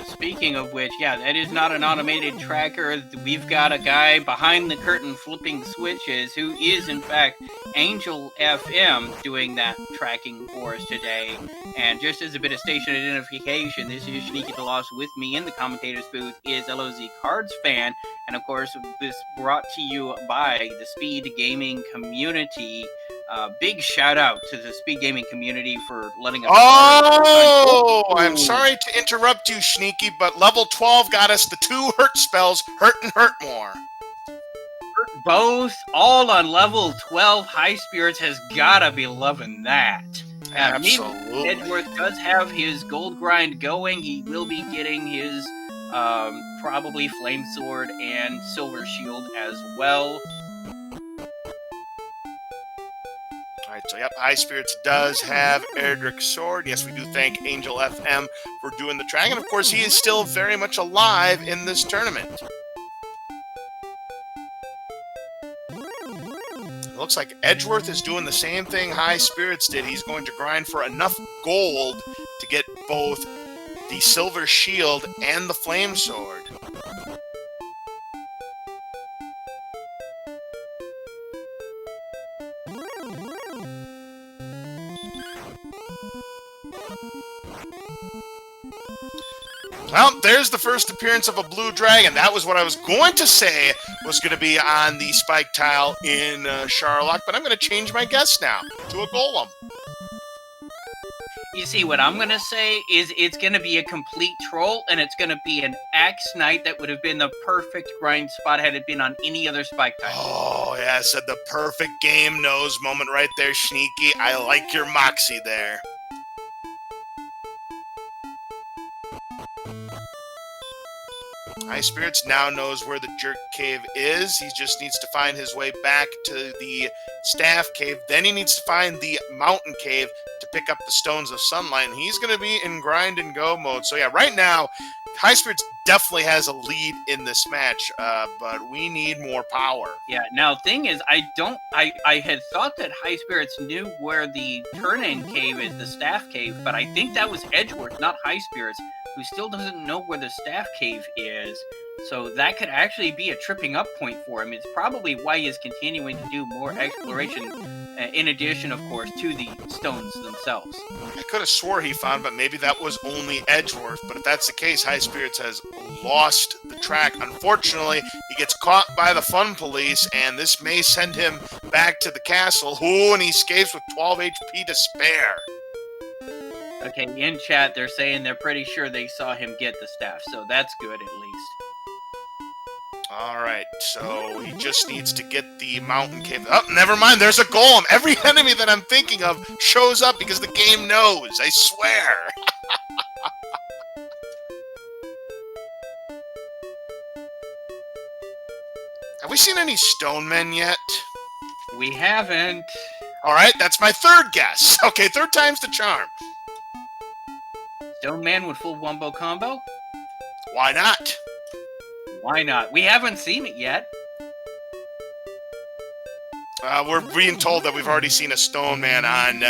Speaking of which, yeah, that is not an automated tracker. We've got a guy behind the curtain flipping switches who is, in fact, Angel FM doing that tracking for us today. And just as a bit of station identification, this is Sneaky the Lost. With me in the commentator's booth is LOZ Cards Fan. And of course, this brought to you by the Speed Gaming community. Big shout out to the Speed Gaming community for letting us. Oh, I'm sorry to interrupt you, Sneaky, but level 12 got us the 2 hurt spells, hurt and hurt more. Both, all on level 12. Highspirits has gotta be loving that. Absolutely. Edgeworth does have his gold grind going. He will be getting his probably flame sword and silver shield as well. Alright, so yep, Highspirits does have Erdrick's sword. Yes, we do thank Angel FM for doing the track. And of course, he is still very much alive in this tournament. It looks like Edgeworth is doing the same thing Highspirits did. He's going to grind for enough gold to get both the silver shield and the flame sword. Well, there's the first appearance of a blue dragon. That was what I was going to say was going to be on the spike tile in Charlock, but I'm going to change my guess now to a golem. You see, what I'm going to say is it's going to be a complete troll, and it's going to be an Axe Knight that would have been the perfect grind spot had it been on any other spike tile. Oh, yeah, I said the perfect game nose moment right there, Sneaky. I like your moxie there. Highspirits now knows where the Jerk Cave is. He just needs to find his way back to the Staff Cave. Then he needs to find the Mountain Cave to pick up the Stones of Sunlight. And he's going to be in grind and go mode. So yeah, right now, Highspirits definitely has a lead in this match, but we need more power. Yeah, now thing is, I had thought that Highspirits knew where the Turn-In Cave is, the Staff Cave, but I think that was Edgeworth, not Highspirits, who still doesn't know where the Staff Cave is. So that could actually be a tripping up point for him. It's probably why he's continuing to do more exploration, in addition, of course, to the stones themselves. I could have swore he found, but maybe that was only Edgeworth. But if that's the case, Highspirits has lost the track. Unfortunately, he gets caught by the Fun Police, and this may send him back to the castle. Ooh, and he escapes with 12 HP to spare. Okay, in chat, they're saying they're pretty sure they saw him get the staff, so that's good at least. Alright, so he just needs to get the Mountain Cave. Oh, never mind, there's a golem. Every enemy that I'm thinking of shows up because the game knows, I swear. Have we seen any stone men yet? We haven't. Alright, that's my third guess. Okay, third time's the charm. Stone Man with full wombo combo? Why not? Why not? We haven't seen it yet. We're being told that we've already seen a stone man on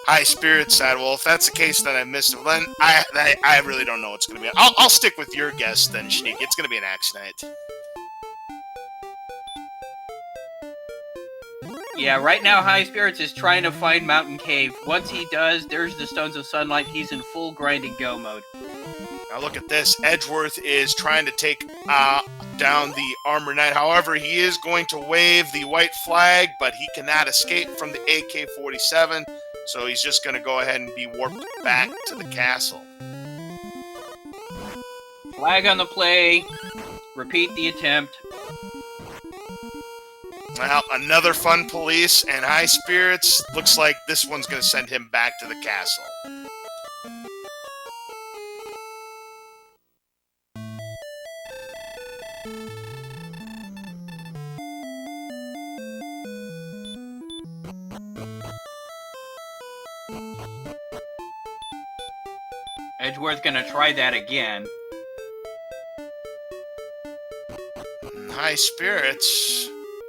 Highspirits side. Well, if that's the case, then I missed it. Well, then I really don't know what's going to be. I'll stick with your guess then, Sneak. It's going to be an Axe Knight. Yeah, right now Highspirits is trying to find Mountain Cave. Once he does, there's the Stones of Sunlight. He's in full grind and go mode. Now look at this. Edgeworth is trying to take down the Armor Knight. However, he is going to wave the white flag, but he cannot escape from the AK-47. So he's just going to go ahead and be warped back to the castle. Flag on the play. Repeat the attempt. Well, another Fun Police and Highspirits. Looks like this one's going to send him back to the castle. Edgeworth gonna try that again. Highspirits.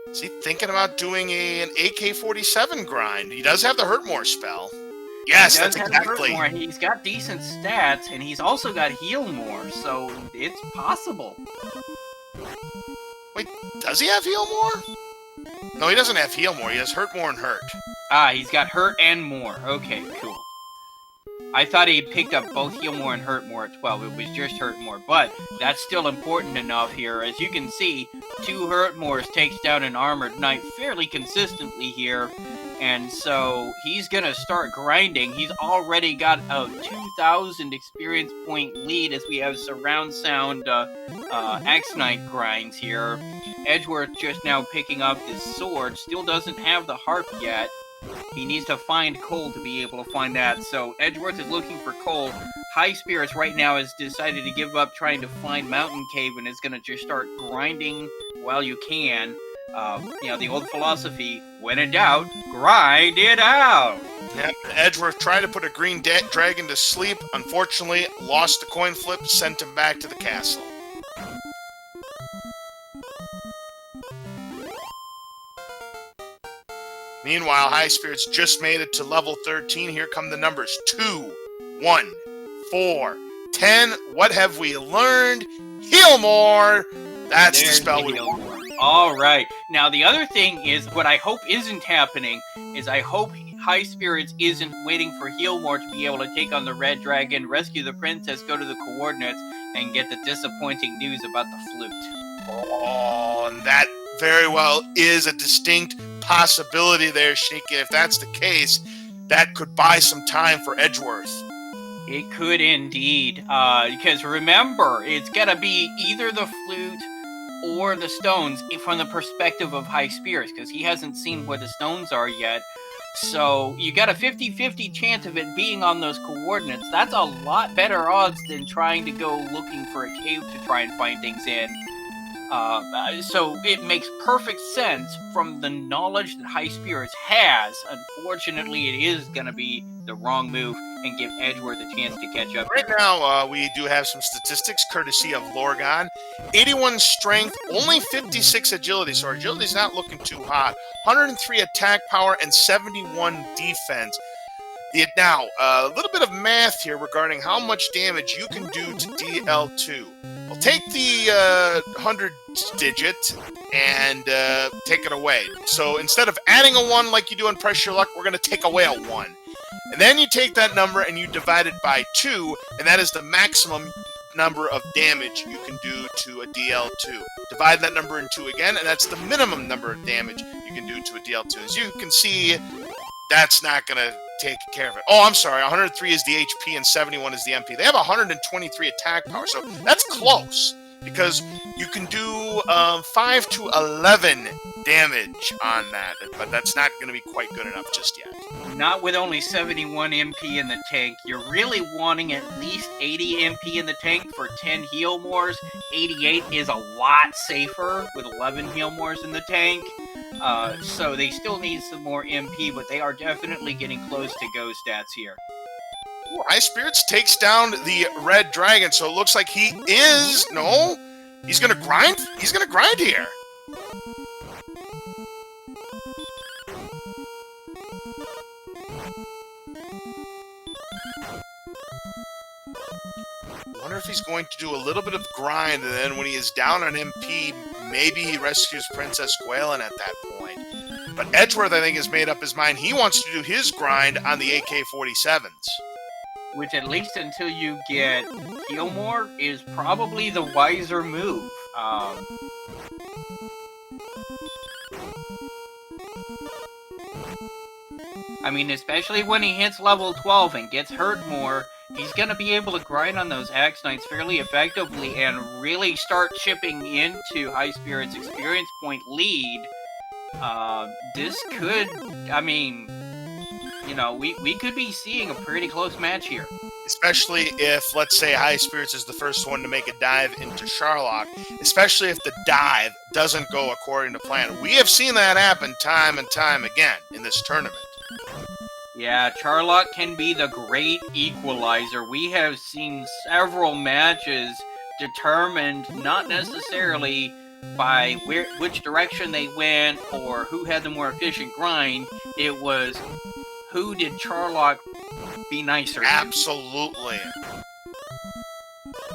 Is he thinking about doing an AK-47 grind? He does have the Hurt More spell. Yes, He does that's have hurt exactly. more. He's got decent stats, and he's also got heal more, so it's possible. Wait, does he have heal more? No, he doesn't have heal more. He has hurt more and hurt. Ah, he's got hurt and more. Okay, cool. I thought he picked up both heal more and hurt more at 12. It was just hurt more, but that's still important enough here. As you can see, 2 hurt mores takes down an armored knight fairly consistently here. And so he's going to start grinding. He's already got a 2,000 experience point lead as we have surround sound Axe Knight grinds here. Edgeworth just now picking up his sword. Still doesn't have the harp yet. He needs to find coal to be able to find that. So Edgeworth is looking for coal. Highspirits right now has decided to give up trying to find Mountain Cave and is going to just start grinding while you can. The old philosophy, when in doubt, grind it out. Yep. Edgeworth tried to put a green dragon to sleep. Unfortunately, lost the coin flip, sent him back to the castle. Meanwhile, Highspirits just made it to level 13. Here come the numbers. 2, 1, 4, 10. What have we learned? Heal more! That's the spell we want. All right. Now, the other thing is, what I hope isn't happening, is I hope Highspirits isn't waiting for Healmore to be able to take on the Red Dragon, rescue the princess, go to the coordinates, and get the disappointing news about the flute. Oh, and that very well is a distinct possibility there, Sneaky. If that's the case, that could buy some time for Edgeworth. It could indeed. Because remember, it's going to be either the flute or the stones from the perspective of Highspirits, because he hasn't seen where the stones are yet. So you got a 50-50 chance of it being on those coordinates. That's a lot better odds than trying to go looking for a cave to try and find things in. So it makes perfect sense from the knowledge that Highspirits has. Unfortunately, it is going to be the wrong move and give Edgeworth a chance to catch up. Right now, we do have some statistics courtesy of Lorgon. 81 strength, only 56 agility, so our agility's not looking too hot. 103 attack power and 71 defense. Now, a little bit of math here regarding how much damage you can do to DL2. We'll take the 100 digit and take it away. So instead of adding a 1 like you do in Press Your Luck, we're going to take away a 1. And then you take that number and you divide it by 2, and that is the maximum number of damage you can do to a DL2. Divide that number in 2 again, and that's the minimum number of damage you can do to a DL2. As you can see, that's not going to take care of it. Oh, I'm sorry. 103 is the HP and 71 is the MP. They have 123 attack power, so that's close because you can do 5 to 11 damage on that, but that's not going to be quite good enough just yet. Not with only 71 MP in the tank. You're really wanting at least 80 MP in the tank for 10 heal mores. 88 is a lot safer with 11 heal mores in the tank. So they still need some more MP, but they are definitely getting close to go stats here. Ooh, Highspirits takes down the Red Dragon, so it looks like he is... No? He's going to grind? He's going to grind here. I wonder if he's going to do a little bit of grind, and then when he is down on MP, maybe he rescues Princess Gwalen at that point. But Edgeworth, I think, has made up his mind. He wants to do his grind on the AK-47s. Which, at least until you get Healmore, is probably the wiser move. I mean, especially when he hits level 12 and gets hurt more, he's going to be able to grind on those Axe Knights fairly effectively and really start chipping into Highspirits' experience point lead. This could, I mean, you know, we could be seeing a pretty close match here. Especially if, let's say, Highspirits is the first one to make a dive into Charlock. Especially if the dive doesn't go according to plan. We have seen that happen time and time again in this tournament. Yeah, Charlock can be the great equalizer. We have seen several matches determined not necessarily by which direction they went or who had the more efficient grind. It was who did Charlock be nicer to? Absolutely.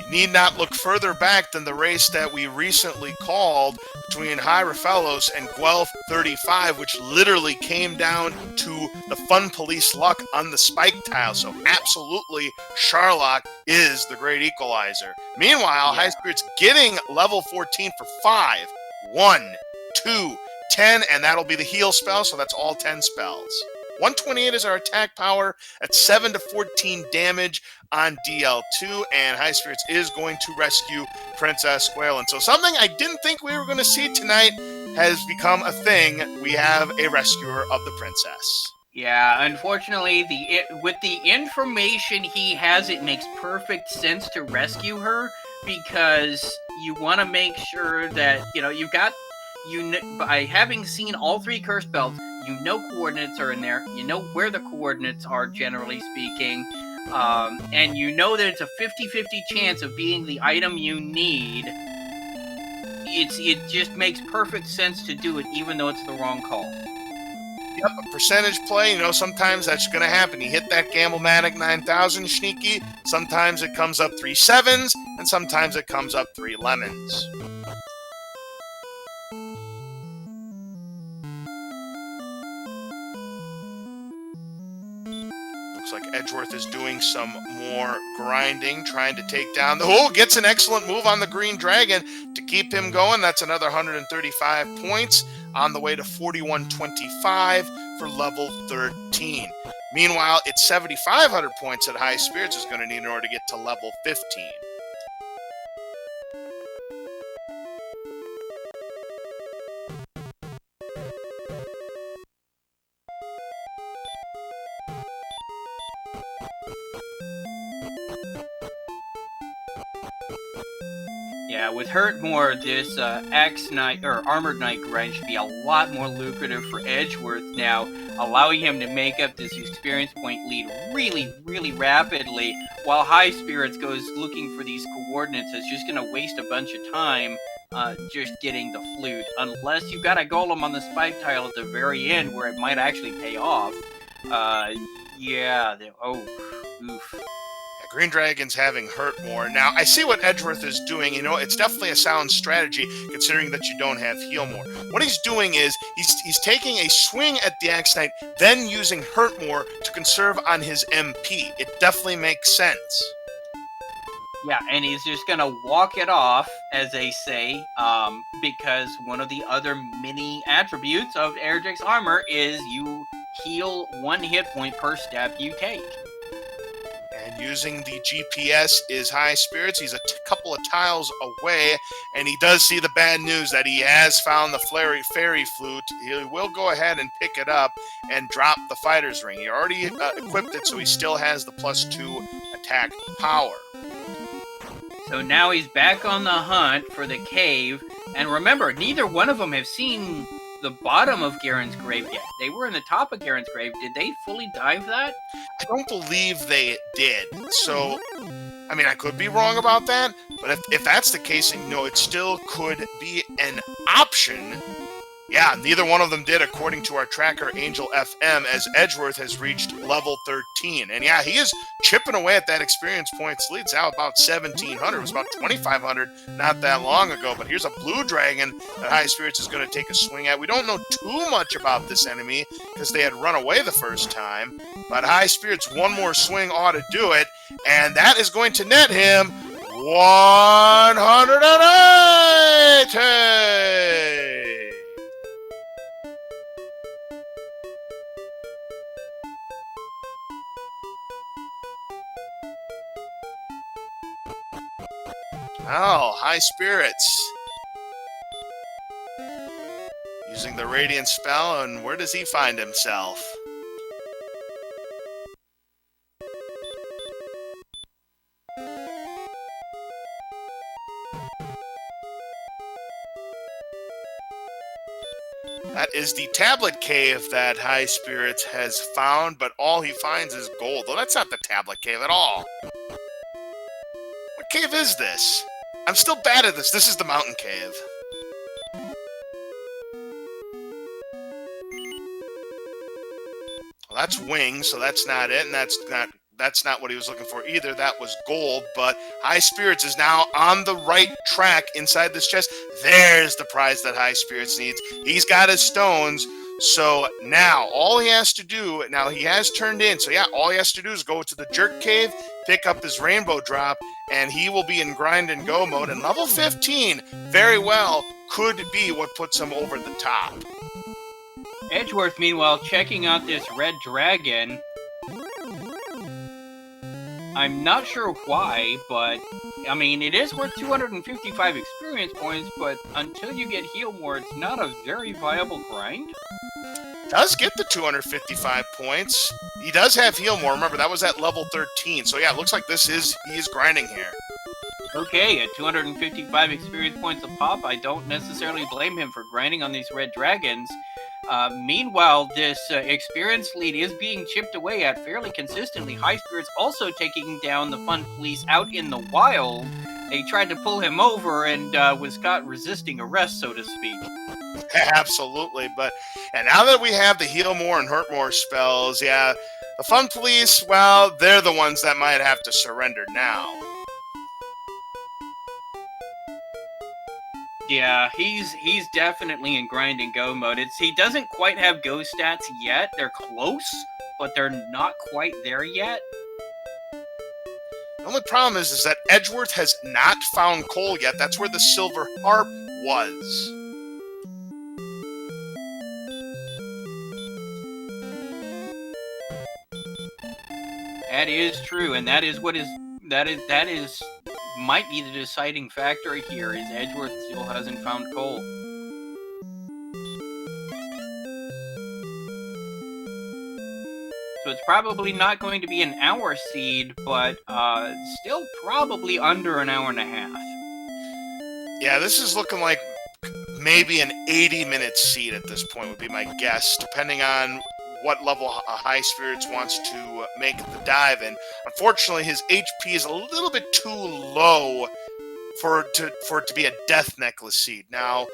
You need not look further back than the race that we recently called between Hierofellos and Guelph 35, which literally came down to the Fun Police luck on the spike tile. So absolutely, Charlock is the great equalizer. Meanwhile, Yeah. Highspirits getting level 14 for 5. 1, 2, 10, and that'll be the heal spell, so that's all 10 spells. 128 is our attack power at 7 to 14 damage on DL2, and Highspirits is going to rescue Princess Gwalen. So something I didn't think we were going to see tonight has become a thing. We have a rescuer of the princess. Yeah, unfortunately, with the information he has, it makes perfect sense to rescue her, because you want to make sure that, you've got, by having seen all 3 curse belts, coordinates are in there, where the coordinates are, generally speaking, and that it's a 50-50 chance of being the item you need. It just makes perfect sense to do it, even though it's the wrong call. Yep, a percentage play, sometimes that's going to happen. You hit that Gamblematic 9000 sneaky, sometimes it comes up 3 sevens, and sometimes it comes up 3 lemons. Looks like Edgeworth is doing some more grinding, trying to take down gets an excellent move on the Green Dragon to keep him going. That's another 135 points on the way to 4125 for level 13. Meanwhile, it's 7,500 points that Highspirits is going to need in order to get to level 15. Yeah, with Hurtmore, this Axe Knight or Armored Knight grind should be a lot more lucrative for Edgeworth now, allowing him to make up this experience point lead really, really rapidly, while Highspirits goes looking for these coordinates. It's just going to waste a bunch of time just getting the flute, unless you've got a golem on the spike tile at the very end where it might actually pay off. Oof. Green Dragon's having Hurtmore. Now, I see what Edgeworth is doing. It's definitely a sound strategy, considering that you don't have Healmore. What he's doing is he's taking a swing at the Axe Knight, then using Hurtmore to conserve on his MP. It definitely makes sense. Yeah, and he's just going to walk it off, as they say, because one of the other mini attributes of Erdrick's armor is you heal 1 hit point per step you take. And using the GPS is Highspirits. He's a couple of tiles away, and he does see the bad news that he has found the fairy flute. He will go ahead and pick it up and drop the fighter's ring. He already equipped it, so he still has the +2 attack power. So now he's back on the hunt for the cave, and remember, neither one of them have seen the bottom of Garen's grave yet. They were in the top of Garen's grave. Did they fully dive that? I don't believe they did. So, I could be wrong about that, but if that's the case, it still could be an option. Yeah, neither one of them did, according to our tracker, Angel FM, as Edgeworth has reached level 13. And yeah, he is chipping away at that experience points lead. It's out about 1,700. It was about 2,500 not that long ago. But here's a blue dragon that Highspirits is going to take a swing at. We don't know too much about this enemy because they had run away the first time. But Highspirits, one more swing ought to do it. And that is going to net him 180! Oh, Highspirits. Using the Radiant spell, and where does he find himself? That is the tablet cave that Highspirits has found, but all he finds is gold. Well, that's not the tablet cave at all. What cave is this? I'm still bad at this. This is the mountain cave. Well, that's wings, so that's not it, and that's not what he was looking for either. That was gold, but High Spirits is now on the right track inside this chest. There's the prize that High Spirits needs. He's got his stones, so now all he has to do, now he has turned in, so yeah, all he has to do is go to the Jerk Cave, pick up his Rainbow Drop, and he will be in grind and go mode, and level 15, very well, could be what puts him over the top. Edgeworth, meanwhile, checking out this red dragon. I'm not sure why, but, I mean, it is worth 255 experience points, but until you get Heal More, it's not a very viable grind. Does get the 255 points. He does have Heal More. Remember, that was at level 13. So, yeah, it looks like he is grinding here. Okay, at 255 experience points a pop, I don't necessarily blame him for grinding on these red dragons. Meanwhile, this experience lead is being chipped away at fairly consistently. High Spirits also taking down the Fun Police out in the wild. They tried to pull him over and was caught resisting arrest, so to speak. Absolutely, and now that we have the Heal More and Hurt More spells, yeah, the Fun Police, well, they're the ones that might have to surrender now. Yeah, he's definitely in grind and go mode. He doesn't quite have go stats yet. They're close, but they're not quite there yet. The only problem is that Edgeworth has not found coal yet. That's where the silver harp was. That is true, and that is might be the deciding factor here, is Edgeworth still hasn't found coal. So it's probably not going to be an hour seed, but still probably under an hour and a half. Yeah, this is looking like maybe an 80-minute seed at this point would be my guess, depending on what level High Spirits wants to make the dive in. Unfortunately, his HP is a little bit too low for it to be a Death Necklace seed. Now,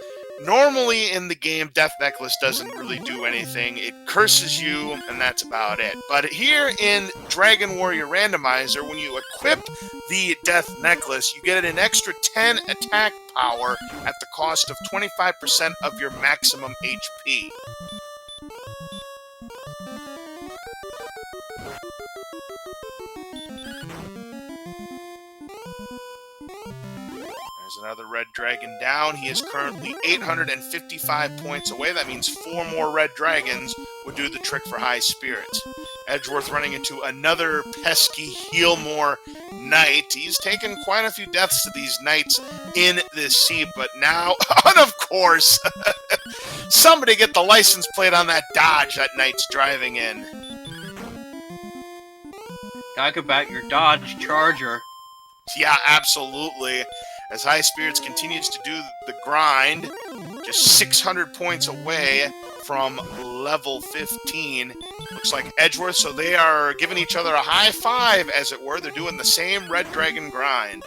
normally in the game, Death Necklace doesn't really do anything. It curses you, and that's about it. But here in Dragon Warrior Randomizer, when you equip the Death Necklace, you get an extra 10 attack power at the cost of 25% of your maximum HP. Another red dragon down. He is currently 855 points away. That means 4 more red dragons would do the trick for High Spirits. Edgeworth running into another pesky Heal More knight. He's taken quite a few deaths to these knights in this seed, but now, and of course, somebody get the license plate on that Dodge that knight's driving in. Talk about your Dodge Charger. Yeah, absolutely. As High Spirits continues to do the grind, just 600 points away from level 15. Looks like Edgeworth, so they are giving each other a high five, as it were. They're doing the same Red Dragon grind.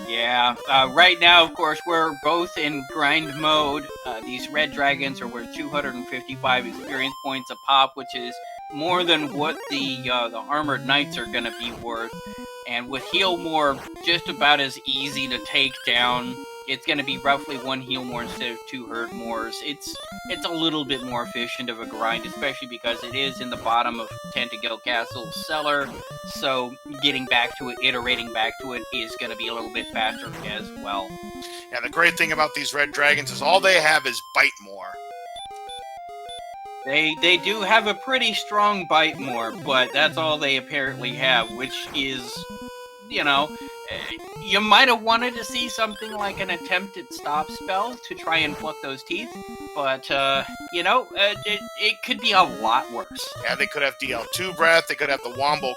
Yeah, right now, of course, we're both in grind mode. These red dragons are worth 255 experience points a pop, which is more than what the armored knights are going to be worth. And with Heal More just about as easy to take down, it's going to be roughly 1 Heal More instead of 2 Hurt Mores. It's a little bit more efficient of a grind, especially because it is in the bottom of Tentacle Castle's cellar. So getting back to it, iterating back to it, is going to be a little bit faster as well. Yeah, the great thing about these red dragons is all they have is Bite More. They do have a pretty strong Bite More, but that's all they apparently have, which is, you know, you might have wanted to see something like an attempted stop spell to try and pluck those teeth, but, you know, it could be a lot worse. Yeah, they could have DL2 Breath, they could have the Wombo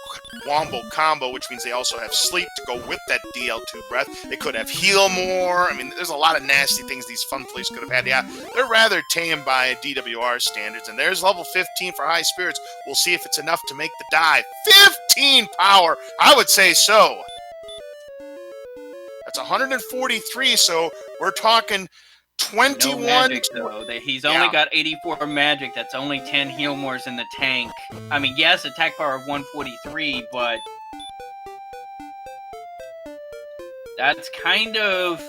combo, which means they also have Sleep to go with that DL2 Breath. They could have Heal More. I mean, there's a lot of nasty things these Fun Police could have had. Yeah, they're rather tame by DWR standards, and there's level 15 for High Spirits. We'll see if it's enough to make the dive. 15 power! I would say so. That's 143, so we're talking 21. No magic, though. He's only got 84 magic. That's only 10 heal mores in the tank. I mean, yes, attack power of 143, but that's kind of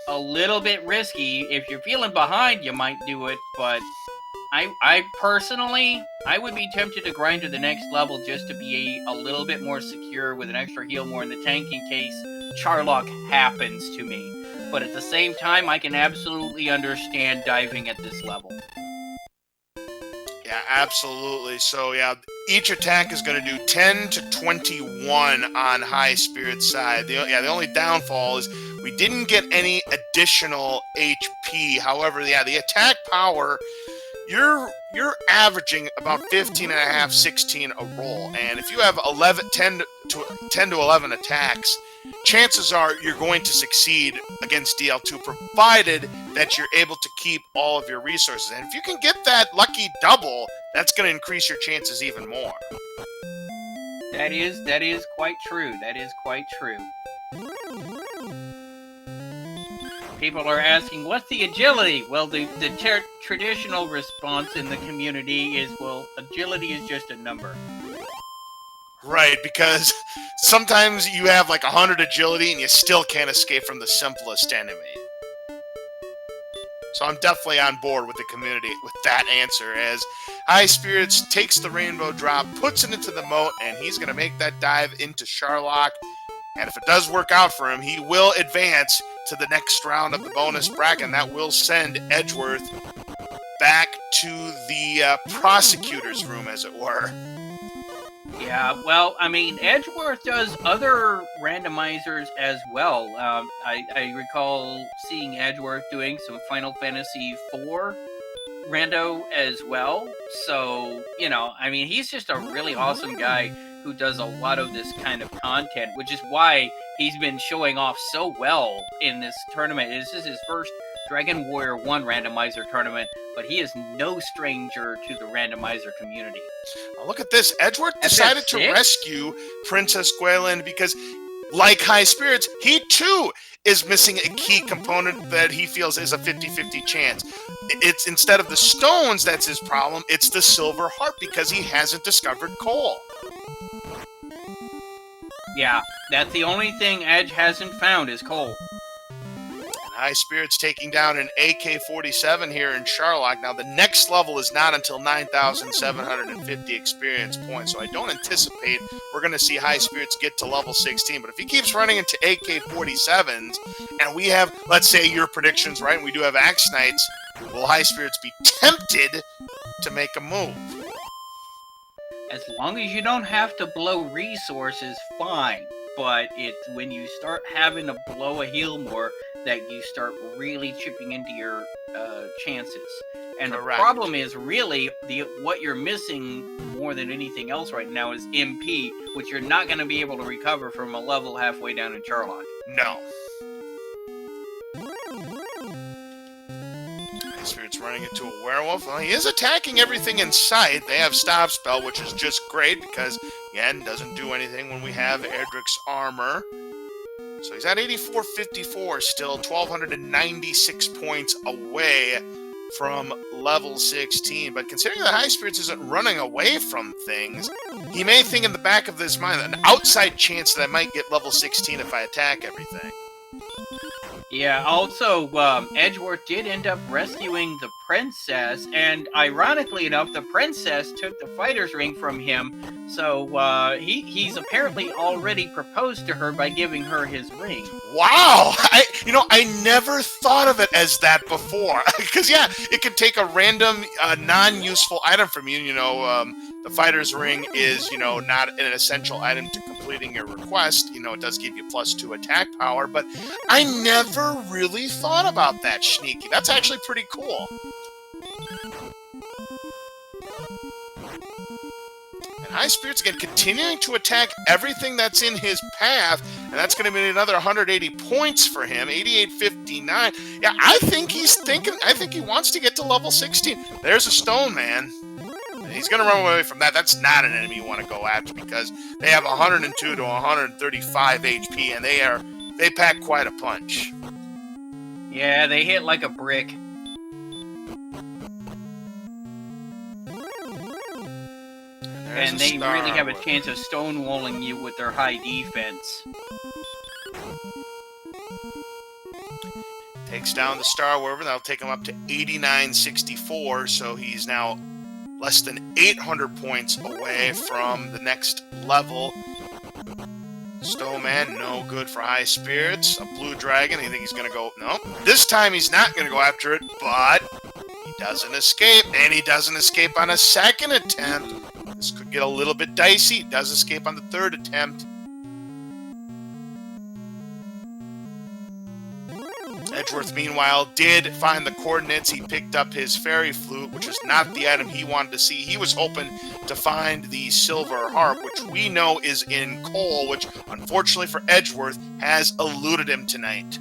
a little bit risky. If you're feeling behind, you might do it, but I personally, I would be tempted to grind to the next level just to be a little bit more secure with an extra heal more in the tank in case Charlock happens to me. But at the same time, I can absolutely understand diving at this level. Yeah, absolutely. So, yeah, each attack is going to do 10 to 21 on Highspirits side. The only downfall is we didn't get any additional HP. However, yeah, the attack power, you're averaging about 15 and a half, 16 a roll. And if you have 10 to 11 attacks, chances are you're going to succeed against DL2, provided that you're able to keep all of your resources. And if you can get that lucky double, that's going to increase your chances even more. That is quite true. That is quite true. People are asking, what's the agility? Well, the traditional response in the community is, well, agility is just a number. Right, because sometimes you have like 100 agility and you still can't escape from the simplest enemy. So I'm definitely on board with the community with that answer, as Highspirits takes the rainbow drop, puts it into the moat, and he's going to make that dive into Charlock. And if it does work out for him, he will advance to the next round of the bonus bracket, and that will send Edgeworth back to the prosecutor's room, as it were. Yeah, well, I mean, Edgeworth does other randomizers as well. I recall seeing Edgeworth doing some Final Fantasy IV rando as well. So, you know, I mean, he's just a really awesome guy who does a lot of this kind of content, which is why he's been showing off so well in this tournament. This is his first Dragon Warrior 1 randomizer tournament, but he is no stranger to the randomizer community. Now look at this. Edgeworth decided to rescue Princess Gwayland because, like Highspirits, he too is missing a key component that he feels is a 50-50 chance. It's instead of the stones that's his problem, it's the silver heart because he hasn't discovered coal. Yeah, that's the only thing Edge hasn't found is coal. Highspirits taking down an AK-47 here in Charlock. Now, the next level is not until 9,750 experience points, so I don't anticipate we're going to see Highspirits get to level 16. But if he keeps running into AK-47s, and we have, let's say, your predictions right, and we do have Axe Knights, will Highspirits be tempted to make a move? As long as you don't have to blow resources, fine. But it's when you start having to blow a heal more that you start really chipping into your chances. And Correct. The problem is really what you're missing more than anything else right now is MP, which you're not going to be able to recover from a level halfway down in Charlock. No. Highspirits running into a werewolf. Well, he is attacking everything in sight. They have Stop Spell, which is just great because, again, doesn't do anything when we have Erdrick's armor. So he's at 84-54 still, 1,296 points away from level 16. But considering that Highspirits isn't running away from things, he may think in the back of his mind an outside chance that I might get level 16 if I attack everything. Yeah, also, Edgeworth did end up rescuing the princess, and ironically enough, the princess took the fighter's ring from him, so he's apparently already proposed to her by giving her his ring. Wow! I never thought of it as that before. Because, yeah, it could take a random, non-useful item from you. The fighter's ring is, not an essential item to completing your request. It does give you +2 attack power, but I never really thought about that, Sneaky. That's actually pretty cool. And Highspirits, again, continuing to attack everything that's in his path, and that's going to be another 180 points for him, 88-59. Yeah, I think he wants to get to level 16. There's a stone, man. He's going to run away from that. That's not an enemy you want to go after because they have 102 to 135 HP, and they pack quite a punch. Yeah, they hit like a brick. And they really have a chance of stonewalling you with their high defense. Takes down the Star Werver. That'll take him up to 89.64, so he's now less than 800 points away from the next level. Snowman, no good for High Spirits. A Blue Dragon, you think he's going to go? No. This time he's not going to go after it, but he doesn't escape, and he doesn't escape on a second attempt. This could get a little bit dicey. He does escape on the third attempt. Edgeworth, meanwhile, did find the coordinates. He picked up his fairy flute, which is not the item he wanted to see. He was hoping to find the silver harp, which we know is in coal, which, unfortunately for Edgeworth, has eluded him tonight.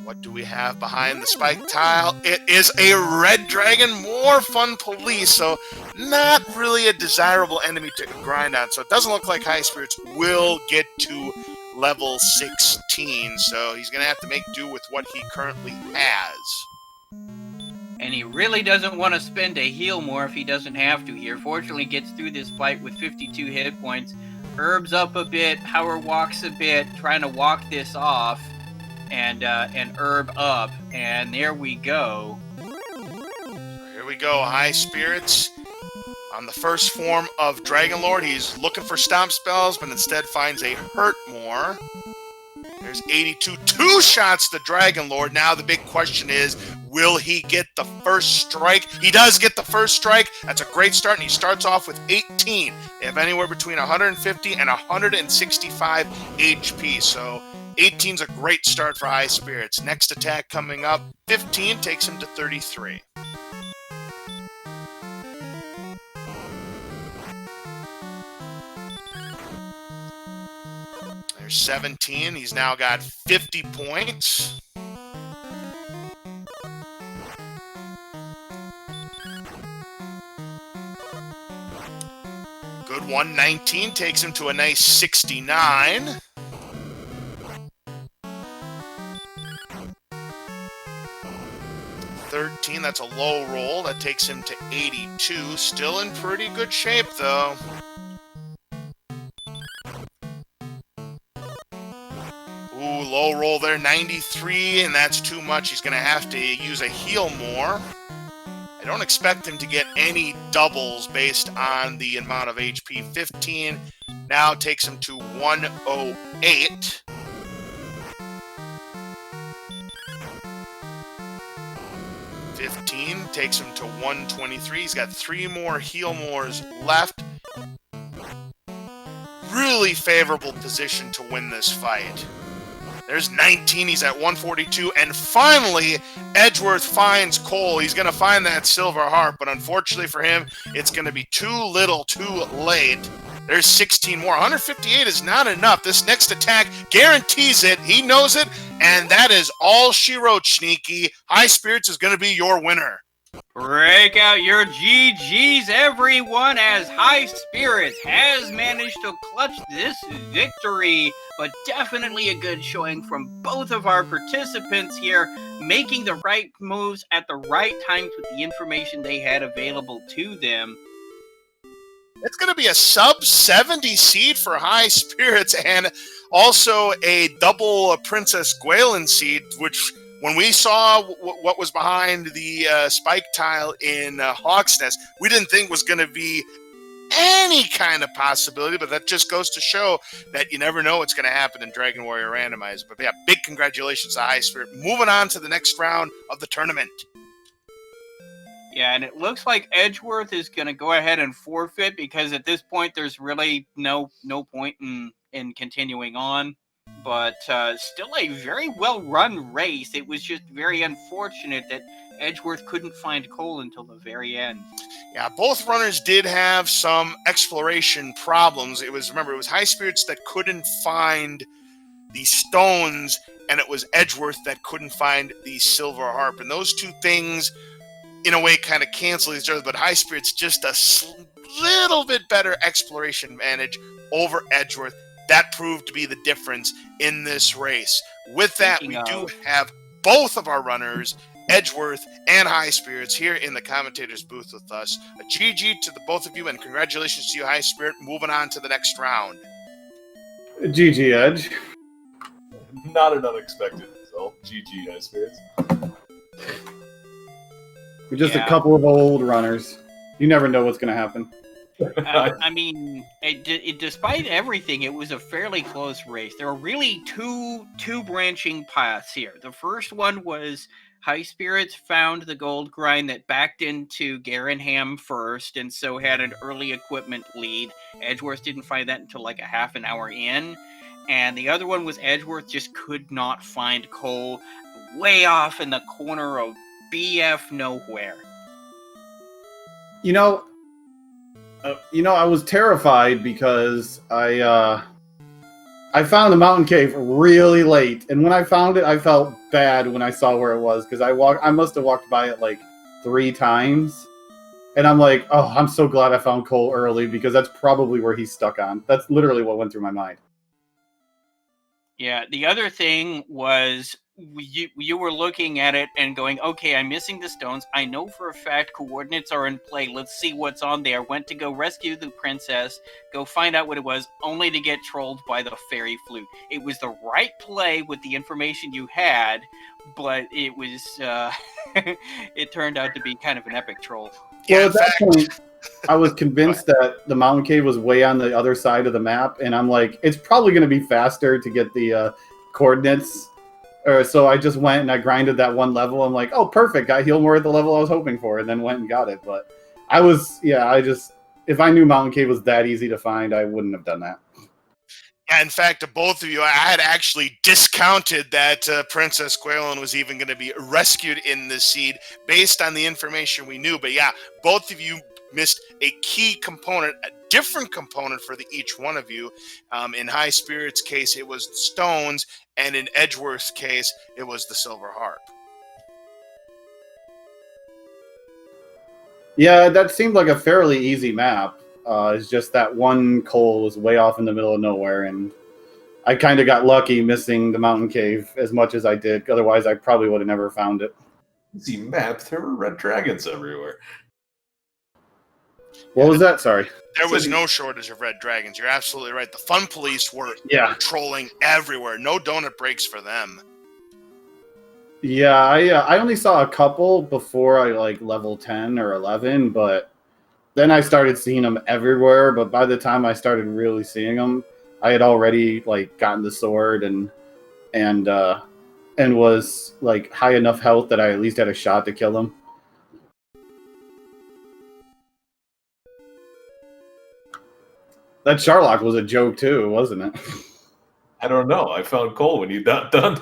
What do we have behind the spike tile? It is a red dragon, more fun police, so not really a desirable enemy to grind on. So it doesn't look like High Spirits will get to level 16, so he's going to have to make do with what he currently has. And he really doesn't want to spend a heal more if he doesn't have to here. Fortunately, gets through this fight with 52 hit points. Herbs up a bit, power walks a bit, trying to walk this off, and herb up, and there we go. Here we go, High Spirits. On the first form of Dragon Lord, he's looking for stomp spells, but instead finds a hurt more. There's 82. Two shots to Dragon Lord. Now the big question is, will he get the first strike? He does get the first strike. That's a great start, and he starts off with 18. They have anywhere between 150 and 165 HP, so 18's a great start for High Spirits. Next attack coming up, 15 takes him to 33. There's 17. He's now got 50 points. Good one. 19 takes him to a nice 69. 13, that's a low roll. That takes him to 82. Still in pretty good shape, though. Ooh, low roll there, 93, and that's too much. He's going to have to use a heal more. I don't expect him to get any doubles based on the amount of HP. 15 now takes him to 108. Takes him to 123. He's got 3 more heal mores left. Really favorable position to win this fight. There's 19. He's at 142. And finally, Edgeworth finds coal. He's going to find that silver harp, but unfortunately for him, it's going to be too little, too late. There's 16 more. 158 is not enough. This next attack guarantees it. He knows it, and that is all she wrote, Sneaky. High Spirits is going to be your winner. Break out your GGs, everyone, as High Spirits has managed to clutch this victory. But definitely a good showing from both of our participants here, making the right moves at the right times with the information they had available to them. It's going to be a sub-70 seed for High Spirits and also a double Princess Gwaelin seed, which when we saw what was behind the spike tile in Hawk's Nest, we didn't think was going to be any kind of possibility, but that just goes to show that you never know what's going to happen in Dragon Warrior Randomizer. But yeah, big congratulations to High Spirit. Moving on to the next round of the tournament. Yeah, and it looks like Edgeworth is going to go ahead and forfeit because at this point there's really no point in continuing on. But still a very well-run race. It was just very unfortunate that Edgeworth couldn't find coal until the very end. Yeah, both runners did have some exploration problems. Remember, it was High Spirits that couldn't find the stones, and it was Edgeworth that couldn't find the silver harp. And those two things, in a way, kind of cancel each other, but High Spirits just a little bit better exploration advantage over Edgeworth. That proved to be the difference in this race. With that, we do have both of our runners Edgeworth, and Highspirits here in the commentator's booth with us. A GG to the both of you, and congratulations to you, High Spirit. Moving on to the next round. GG, Edge. Not an unexpected result. GG, Highspirits. We're just Yeah. a couple of old runners. You never know what's going to happen. I mean, despite everything, it was a fairly close race. There were really two branching paths here. The first one was Highspirits found the gold grind that backed into Garenham first, and so had an early equipment lead. Edgeworth didn't find that until like a half an hour in. And the other one was Edgeworth just could not find coal way off in the corner of BF nowhere. You know, I was terrified because I found the mountain cave really late, and when I found it, I felt bad when I saw where it was because I must have walked by it like 3 times, and I'm like, oh, I'm so glad I found Cole early because that's probably where he's stuck on. That's literally what went through my mind. Yeah, the other thing was you were looking at it and going, okay, I'm missing the stones. I know for a fact coordinates are in play. Let's see what's on there. Went to go rescue the princess, go find out what it was, only to get trolled by the fairy flute. It was the right play with the information you had, but it was it turned out to be kind of an epic troll. Well, at that point, I was convinced that the mountain cave was way on the other side of the map, and I'm like, it's probably going to be faster to get the coordinates. So I just went and I grinded that one level. I'm like, oh, perfect. Got heal more at the level I was hoping for, and then went and got it. But if I knew mountain cave was that easy to find, I wouldn't have done that. Yeah, in fact, to both of you, I had actually discounted that Princess Gwendolyn was even going to be rescued in this seed based on the information we knew. But yeah, both of you missed a key component, a different component for each one of you. In High Spirit's case, it was the stones, and in Edgeworth's case, it was the silver harp. Yeah, that seemed like a fairly easy map. It's just that one coal was way off in the middle of nowhere, and I kind of got lucky missing the mountain cave as much as I did. Otherwise, I probably would have never found it. Easy map. There were red dragons everywhere. What was that? Sorry. There was no shortage of red dragons. You're absolutely right. The fun police were trolling everywhere. No donut breaks for them. Yeah, I only saw a couple before I like level 10 or 11, but then I started seeing them everywhere. But by the time I started really seeing them, I had already like gotten the sword and was like high enough health that I at least had a shot to kill them. That Charlock was a joke too, wasn't it? I don't know. I found Cole when you got done.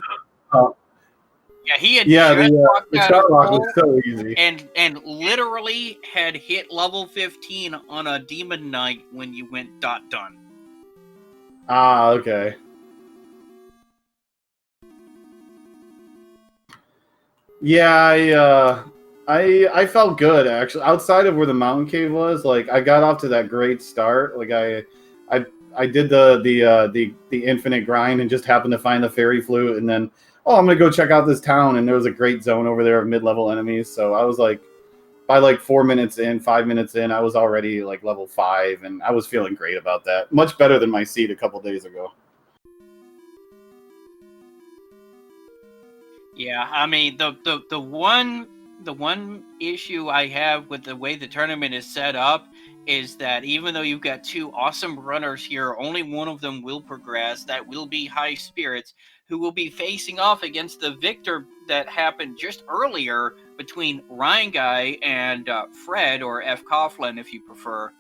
Yeah, he had the Charlock was so easy. And literally had hit level 15 on a demon knight when you went done. Ah, okay. Yeah, I felt good actually. Outside of where the mountain cave was, like I got off to that great start. Like I did the infinite grind and just happened to find the fairy flute, and then I'm gonna go check out this town, and there was a great zone over there of mid-level enemies. So I was like, by like 5 minutes in, I was already like level 5, and I was feeling great about that. Much better than my seed a couple days ago. Yeah, I mean the one issue I have with the way the tournament is set up is that even though you've got 2 awesome runners here, only one of them will progress. That will be High Spirits, who will be facing off against the victor that happened just earlier between Ryan Guy and Fred, or F. Coughlin if you prefer.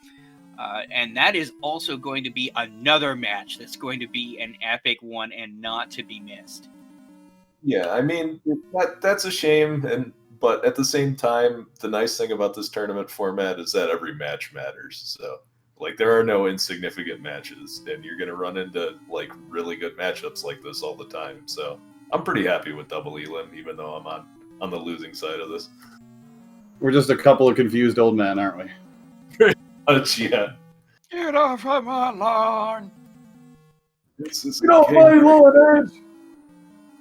And that is also going to be another match that's going to be an epic one and not to be missed. Yeah, I mean, that's a shame, but at the same time, the nice thing about this tournament format is that every match matters. So, like, there are no insignificant matches, and you're going to run into, like, really good matchups like this all the time. So, I'm pretty happy with Double Elan, even though I'm on the losing side of this. We're just a couple of confused old men, aren't we? Yeah. Get off of my lawn! This is Get off my lawn, Edge!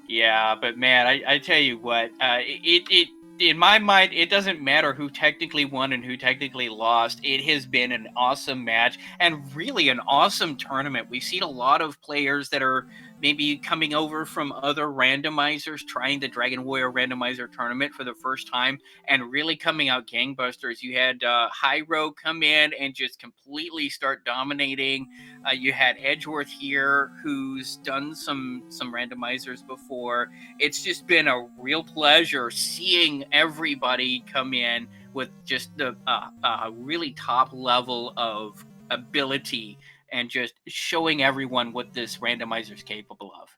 Yeah, but man, I tell you what, it in my mind, it doesn't matter who technically won and who technically lost. It has been an awesome match and really an awesome tournament. We've seen a lot of players that are maybe coming over from other randomizers, trying the Dragon Warrior randomizer tournament for the first time, and really coming out gangbusters. You had Hyro come in and just completely start dominating. You had Edgeworth here, who's done some randomizers before. It's just been a real pleasure seeing everybody come in with just the really top level of ability and just showing everyone what this randomizer is capable of.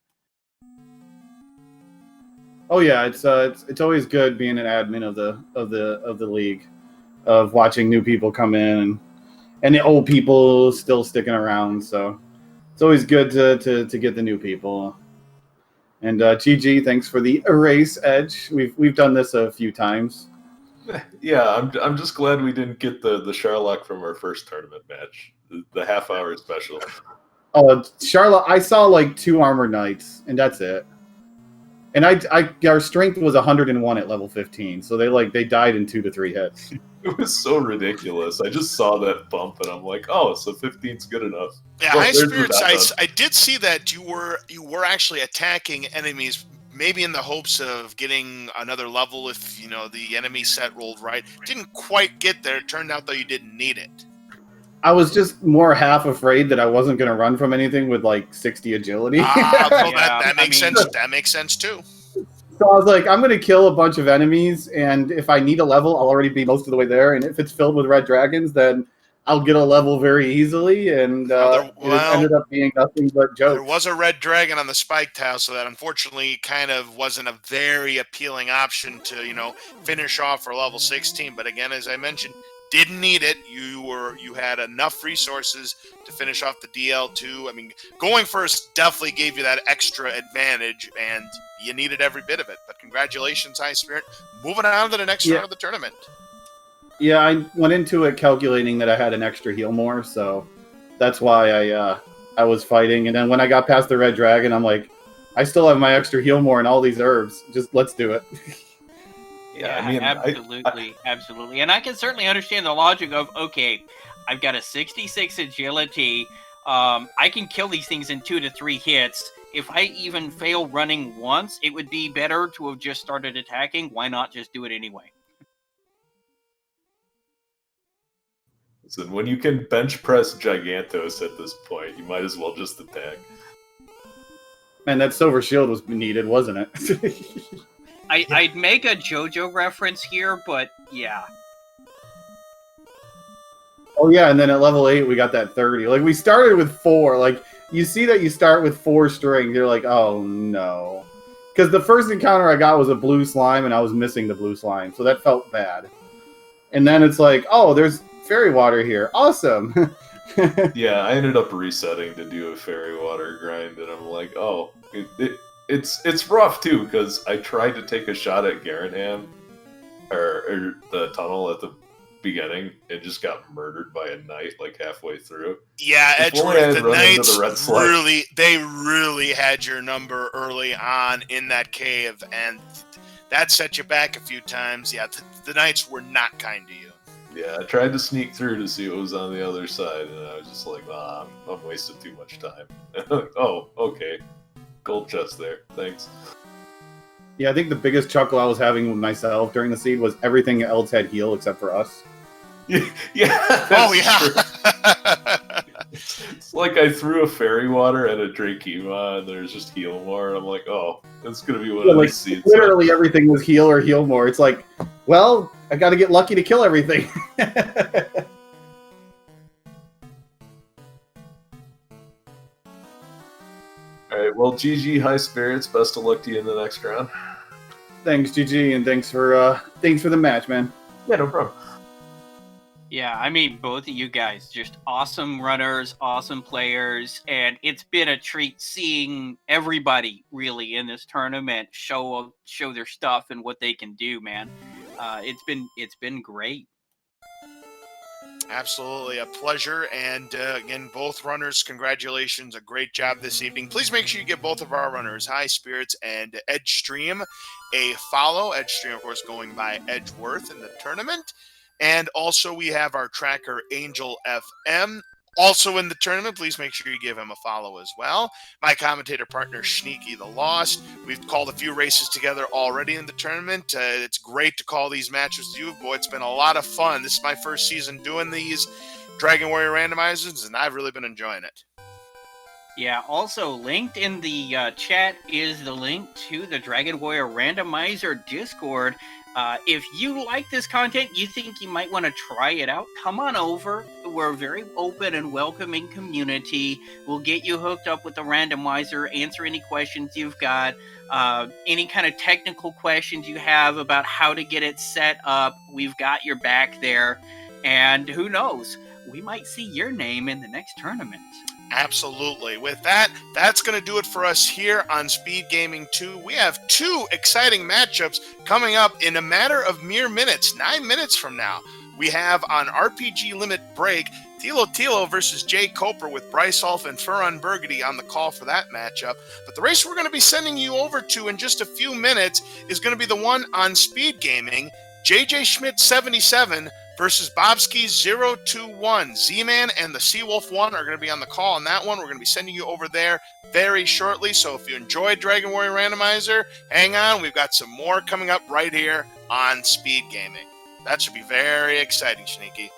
Oh yeah, it's always good being an admin of the league, of watching new people come in and the old people still sticking around. So it's always good to get the new people. And GG, thanks for the erase Edge. We've done this a few times. Yeah, I'm just glad we didn't get the Sherlock from our first tournament match, the half-hour special. Oh, Charlotte, I saw like 2 armored knights, and that's it. And our strength was 101 at level 15, so they died in 2 to 3 hits. It was so ridiculous. I just saw that bump, and I'm like, oh, so 15's good enough. Yeah, Well, High there's the Spirits. dot I did see that you were actually attacking enemies, maybe in the hopes of getting another level if the enemy set rolled right. Didn't quite get there. It turned out though you didn't need it. I was just more half afraid that I wasn't going to run from anything with like 60 agility. Well, Yeah, that makes I mean- sense. That makes sense too. So I was like, I'm going to kill a bunch of enemies, and if I need a level, I'll already be most of the way there. And if it's filled with red dragons, then I'll get a level very easily. And it ended up being nothing but jokes. There was a red dragon on the spike tile, so that unfortunately kind of wasn't a very appealing option to finish off for level 16. But again, as I mentioned, didn't need it. You had enough resources to finish off the DL2. I mean, going first definitely gave you that extra advantage, and you needed every bit of it. But congratulations, High Spirit. Moving on to the next round of the tournament. Yeah, I went into it calculating that I had an extra heal more, so that's why I was fighting. And then when I got past the red dragon, I'm like, I still have my extra heal more and all these herbs. Just let's do it. Yeah, I mean, absolutely. And I can certainly understand the logic of, okay, I've got a 66 agility. I can kill these things in 2 to 3 hits. If I even fail running once, it would be better to have just started attacking. Why not just do it anyway? Listen, when you can bench press Gigantos at this point, you might as well just attack. Man, that silver shield was needed, wasn't it? I'd make a JoJo reference here, but yeah. Oh yeah, and then at level 8 we got that 30. Like we started with 4. Like you see that you start with 4 strings, you're like, oh no. Because the first encounter I got was a blue slime and I was missing the blue slime, so that felt bad. And then it's like, oh, there's fairy water here. Awesome. Yeah, I ended up resetting to do a fairy water grind, and I'm like, oh, it's rough too, because I tried to take a shot at Garanham, or the tunnel at the beginning, and just got murdered by a knight like halfway through. Yeah, Edgeworth, the Knights the really had your number early on in that cave, and that set you back a few times. Yeah, the Knights were not kind to you. Yeah, I tried to sneak through to see what was on the other side, and I was just like, I'm wasting too much time. Oh, okay. Gold chest there. Thanks. Yeah, I think the biggest chuckle I was having with myself during the seed was everything else had heal except for us. Yeah. Oh, yeah. It's like I threw a fairy water at a Drakema, and there's just heal more, and I'm like, oh, that's going to be one of these seeds. Literally everything was heal or heal more. It's like, well, I got to get lucky to kill everything. All right, well, GG, High Spirits. Best of luck to you in the next round. Thanks, GG, and thanks for the match, man. Yeah, no problem. Yeah, I mean, both of you guys, just awesome runners, awesome players, and it's been a treat seeing everybody really in this tournament show their stuff and what they can do, man. It's been great. Absolutely a pleasure. And again, both runners, congratulations. A great job this evening. Please make sure you give both of our runners, Highspirits and Edgestream, a follow. Edgestream, of course, going by Edgeworth in the tournament. And also, we have our tracker, Angel FM. Also in the tournament, please make sure you give him a follow as well. My commentator partner, Sneaky the Lost. We've called a few races together already in the tournament. It's great to call these matches with you. Boy, it's been a lot of fun. This is my first season doing these Dragon Warrior randomizers, and I've really been enjoying it. Yeah, also linked in the chat is the link to the Dragon Warrior Randomizer Discord. If you like this content, you think you might want to try it out, come on over. We're a very open and welcoming community. We'll get you hooked up with the randomizer, answer any questions you've got, any kind of technical questions you have about how to get it set up. We've got your back there. And who knows, we might see your name in the next tournament. Absolutely. With that, that's going to do it for us here on Speed Gaming 2. We have 2 exciting matchups coming up in a matter of mere minutes, 9 minutes from now. We have on RPG Limit Break, Tilo versus Jay Coper with Bryce Hulf and Furon Burgundy on the call for that matchup. But the race we're going to be sending you over to in just a few minutes is going to be the one on Speed Gaming, JJ Schmidt 77 versus Bobski 021. Z-Man and the Seawolf 1 are going to be on the call on that one. We're going to be sending you over there very shortly. So if you enjoyed Dragon Warrior Randomizer, hang on. We've got some more coming up right here on Speed Gaming. That should be very exciting, Sneaky.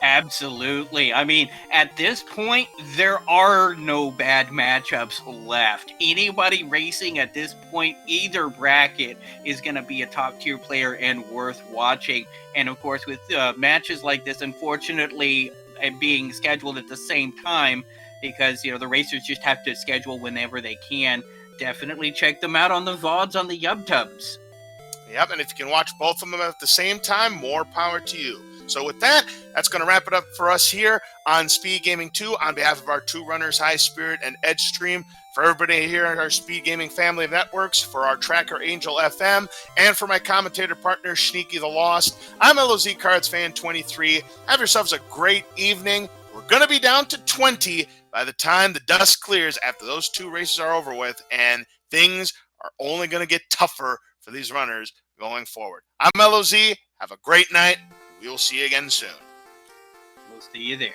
Absolutely. I mean, at this point, there are no bad matchups left. Anybody racing at this point, either bracket, is going to be a top-tier player and worth watching. And, of course, with matches like this, unfortunately, being scheduled at the same time, because, you know, the racers just have to schedule whenever they can, definitely check them out on the VODs on the YubTubs. Yep, and if you can watch both of them at the same time, more power to you. So with that, that's going to wrap it up for us here on Speed Gaming 2 on behalf of our 2 runners, High Spirit and Edgestream, for everybody here at our Speed Gaming family of networks, for our tracker Angel FM, and for my commentator partner Sneaky the Lost. I'm LOZ Cards Fan 23. Have yourselves a great evening. We're going to be down to 20 by the time the dust clears after those 2 races are over with, and things are only going to get tougher for these runners going forward. I'm LOZ. Have a great night. We will see you again soon. We'll see you there.